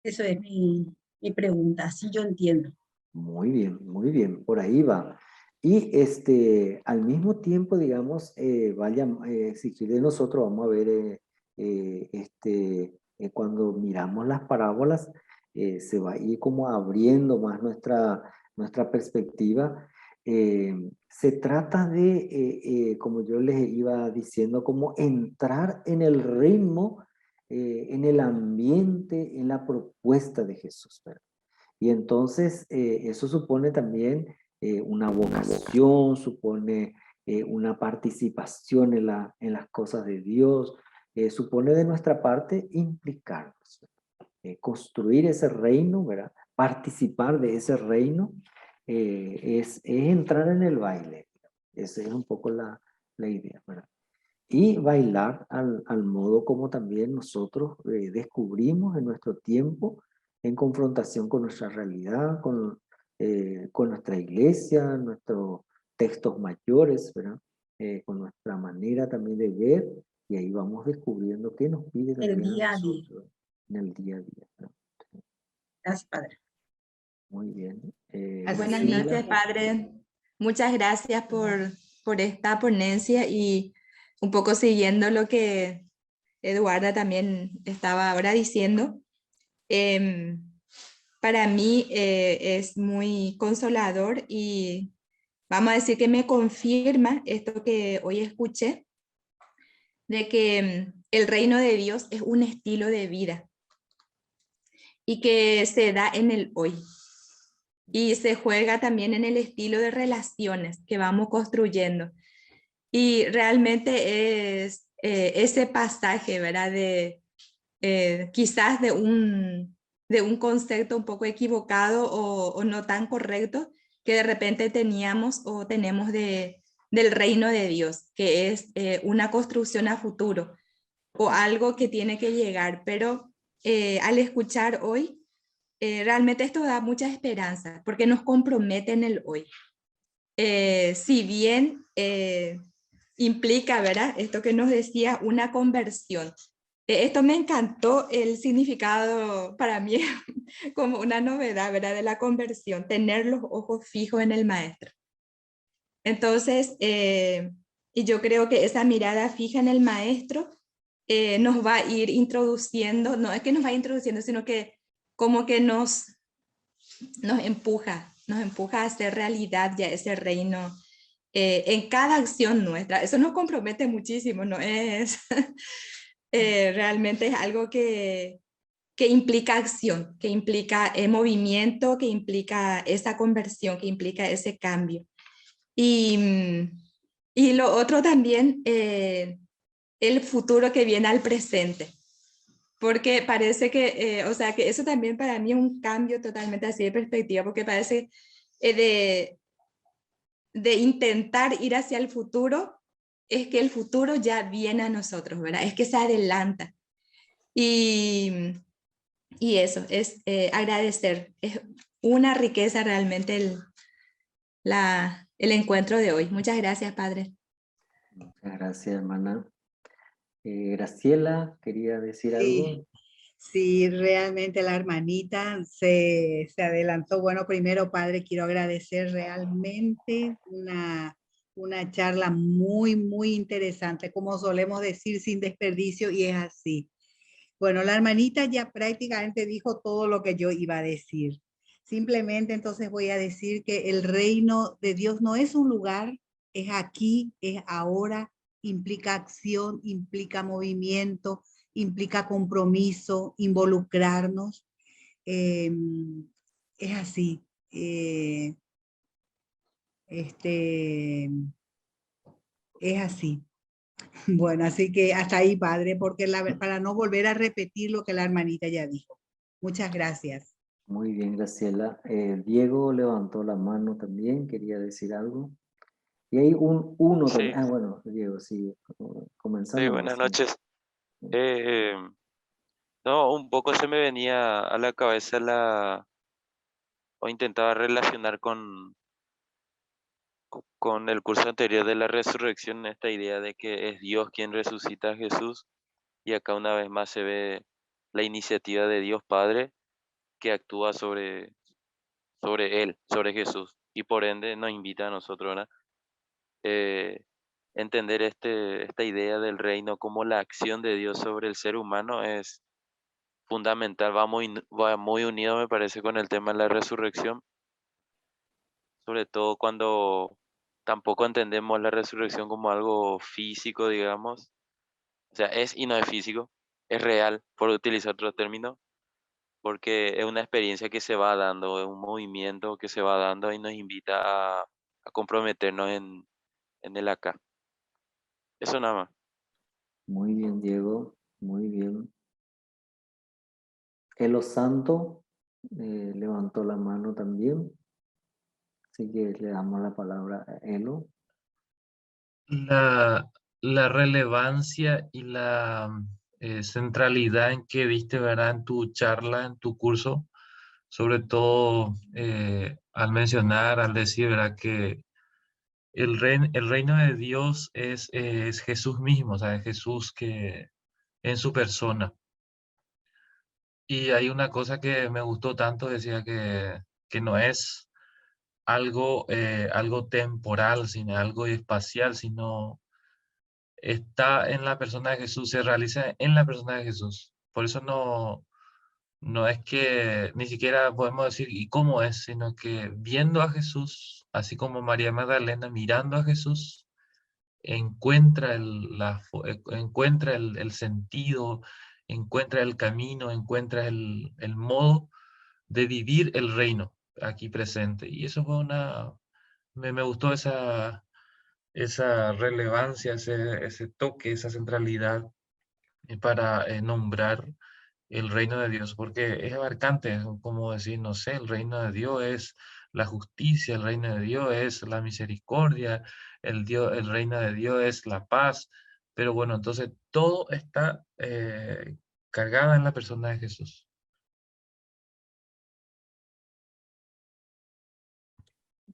Eso es mi pregunta, así yo entiendo. Muy bien, por ahí va. Y al mismo tiempo, digamos, si quiere nosotros vamos a ver cuando miramos las parábolas, se va a ir como abriendo más nuestra perspectiva. Se trata de, como yo les iba diciendo, como entrar en el ritmo, en el ambiente, en la propuesta de Jesús, ¿verdad? Y entonces eso supone también una vocación, supone una participación en las cosas de Dios, supone de nuestra parte implicarnos, construir ese reino, ¿verdad? Participar de ese reino, es entrar en el baile. Esa es un poco la idea, ¿verdad? Y bailar al modo como también nosotros descubrimos en nuestro tiempo, en confrontación con nuestra realidad, con nuestra iglesia, nuestros textos mayores, ¿verdad? Con nuestra manera también de ver, y ahí vamos descubriendo qué nos pide El también a día a día. nosotros en el día a día, ¿verdad? Gracias, Padre. Muy bien. Buenas Así, noches, padre. Muchas gracias por esta ponencia y un poco siguiendo lo que Eduarda también estaba ahora diciendo. em, para mí es muy consolador y vamos a decir que me confirma esto que hoy escuché, de que el reino de Dios es un estilo de vida y que se da en el hoy. Y se juega también en el estilo de relaciones que vamos construyendo. Y realmente es ese pasaje, ¿verdad? Quizás de un concepto un poco equivocado o no tan correcto que de repente teníamos o tenemos del reino de Dios, que es una construcción a futuro o algo que tiene que llegar. Pero al escuchar hoy, realmente esto da mucha esperanza porque nos compromete en el hoy. Si bien implica, ¿verdad? Esto que nos decía, una conversión. Esto me encantó el significado para mí como una novedad, ¿verdad? De la conversión, tener los ojos fijos en el maestro. Entonces, y yo creo que esa mirada fija en el maestro nos va a ir introduciendo, no es que nos va introduciendo, sino que como que nos empuja a hacer realidad ya ese reino en cada acción nuestra. Eso nos compromete muchísimo, ¿no? Realmente es algo que implica acción, que implica movimiento, que implica esa conversión, que implica ese cambio. Y lo otro también, el futuro que viene al presente. Porque parece que, o sea, que eso también para mí es un cambio totalmente así de perspectiva, porque parece de intentar ir hacia el futuro, es que el futuro ya viene a nosotros, ¿verdad? Es que se adelanta. Y, y eso, es agradecer. Es una riqueza realmente el encuentro de hoy. Muchas gracias, Padre. Muchas gracias, hermana. Graciela, ¿quería decir algo? Sí, sí, realmente la hermanita se adelantó. Bueno, primero, Padre, quiero agradecer realmente una charla muy, muy interesante, como solemos decir, sin desperdicio, y es así. Bueno, la hermanita ya prácticamente dijo todo lo que yo iba a decir. Simplemente entonces voy a decir que el reino de Dios no es un lugar, es aquí, es ahora, implica acción, implica movimiento, implica compromiso, involucrarnos. Eh, es así. Este, es así. Bueno, así que hasta ahí, Padre, porque para no volver a repetir lo que la hermanita ya dijo. Muchas gracias. Muy bien, Graciela. Diego levantó la mano también, quería decir algo. Y hay uno Sí, también. Ah, bueno, Diego, sí, sí, comenzando. buenas Sí. noches. Eh, no, un poco se me venía a la cabeza o intentaba relacionar con el curso anterior de la resurrección, esta idea de que es Dios quien resucita a Jesús, y acá una vez más se ve la iniciativa de Dios Padre que actúa sobre Él, sobre Jesús, y por ende nos invita a nosotros, ¿verdad? Eh, Entender esta idea del reino como la acción de Dios sobre el ser humano fundamental, va muy unido, me parece, con el tema de la resurrección, sobre todo cuando tampoco entendemos la resurrección como algo físico, digamos. O sea, es y no es físico, es real, por utilizar otro término, porque es una experiencia que se va dando, es un movimiento que se va dando y nos invita a comprometernos en el acá. Eso nada más. Muy bien, Diego, muy bien. Elo Santo levantó la mano también, así que le damos la palabra a Elo. La relevancia y la centralidad en que viste, ¿verdad? En tu charla, en tu curso, sobre todo al mencionar, al decir, ¿verdad? Que el reino de Dios es Jesús mismo, o sea, es Jesús que en su persona. Y hay una cosa que me gustó tanto, decía que no es algo temporal, sino algo espacial, sino está en la persona de Jesús, se realiza en la persona de Jesús. Por eso no es que ni siquiera podemos decir ¿y cómo es? Sino que viendo a Jesús, así como María Magdalena mirando a Jesús, encuentra encuentra el sentido, encuentra el camino, encuentra el modo de vivir el reino aquí presente. Y eso fue me gustó esa relevancia, ese toque, esa centralidad para nombrar el reino de Dios, porque es abarcante, es como decir, no sé, el reino de Dios es la justicia, el reino de Dios es la misericordia, el reino de Dios es la paz, pero bueno, entonces todo está cargado en la persona de Jesús.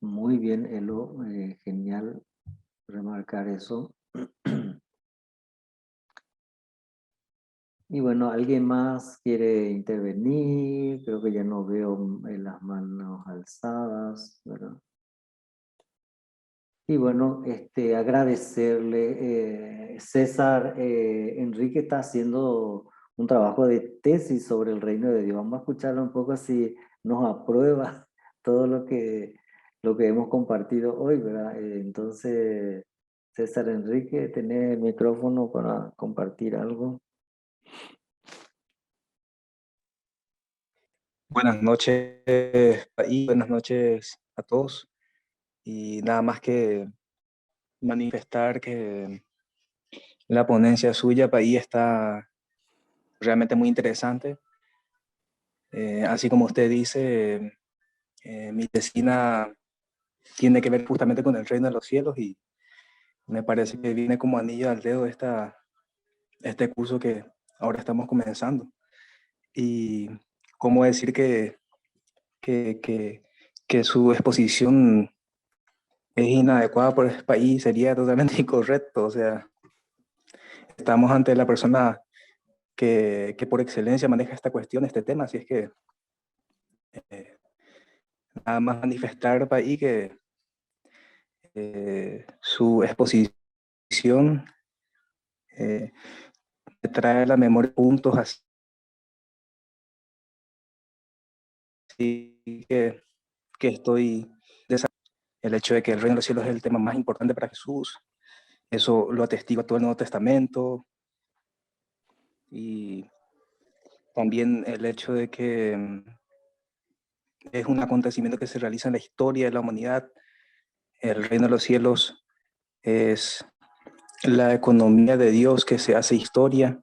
Muy bien, Elo, genial remarcar eso. Y bueno, ¿alguien más quiere intervenir? Creo que ya no veo las manos alzadas, ¿verdad? Y bueno, agradecerle, César, Enrique está haciendo un trabajo de tesis sobre el reino de Dios. Vamos a escucharlo un poco si nos aprueba todo lo que hemos compartido hoy, ¿verdad? Entonces, César Enrique, ¿tenés el micrófono para compartir algo? Buenas noches y buenas noches a todos. Y nada más que manifestar que la ponencia suya para ahí está realmente muy interesante. Así como usted dice, mi tesina tiene que ver justamente con el reino de los cielos y me parece que viene como anillo al dedo este curso que ahora estamos comenzando. Y cómo decir que su exposición es inadecuada por el país, sería totalmente incorrecto. O sea, estamos ante la persona que por excelencia maneja esta cuestión, este tema, así es que nada más manifestar para ahí que su exposición trae a la memoria puntos así que estoy el hecho de que el reino de los cielos es el tema más importante para Jesús. Eso lo atestigua todo el Nuevo Testamento. Y también el hecho de que es un acontecimiento que se realiza en la historia de la humanidad. El reino de los cielos es la economía de Dios que se hace historia.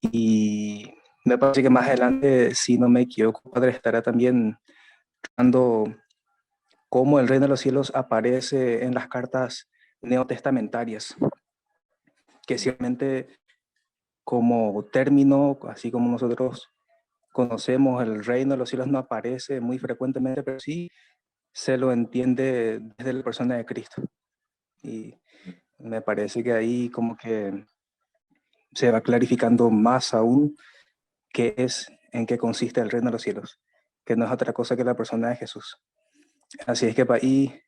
Y me parece que más adelante, si no me equivoco, Padre, estará también dando cómo el reino de los cielos aparece en las cartas neotestamentarias, que ciertamente como término, así como nosotros conocemos, el reino de los cielos no aparece muy frecuentemente, pero sí se lo entiende desde la persona de Cristo. Y me parece que ahí como que se va clarificando más aún qué es, en qué consiste el reino de los cielos, que no es otra cosa que la persona de Jesús. Así es que para ahí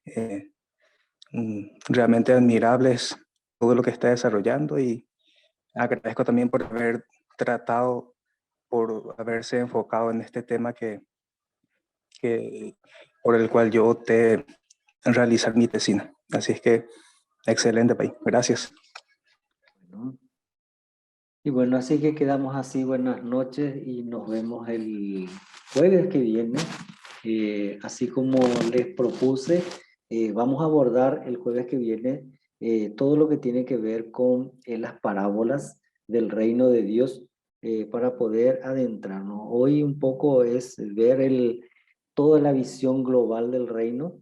realmente admirables todo lo que está desarrollando y agradezco también por haber tratado por haberse enfocado en este tema por el cual yo opté en realizar mi tesina. Así es que, excelente, Pay. Gracias. Bueno. Y bueno, así que quedamos así. Buenas noches y nos vemos el jueves que viene. Así como les propuse, vamos a abordar el jueves que viene todo lo que tiene que ver con las parábolas del reino de Dios para poder adentrarnos. Hoy un poco es ver toda la visión global del reino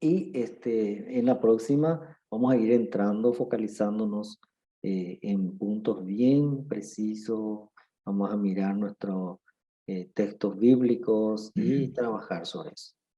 y en la próxima vamos a ir entrando, focalizándonos en puntos bien precisos. Vamos a mirar nuestros textos bíblicos y trabajar sobre eso.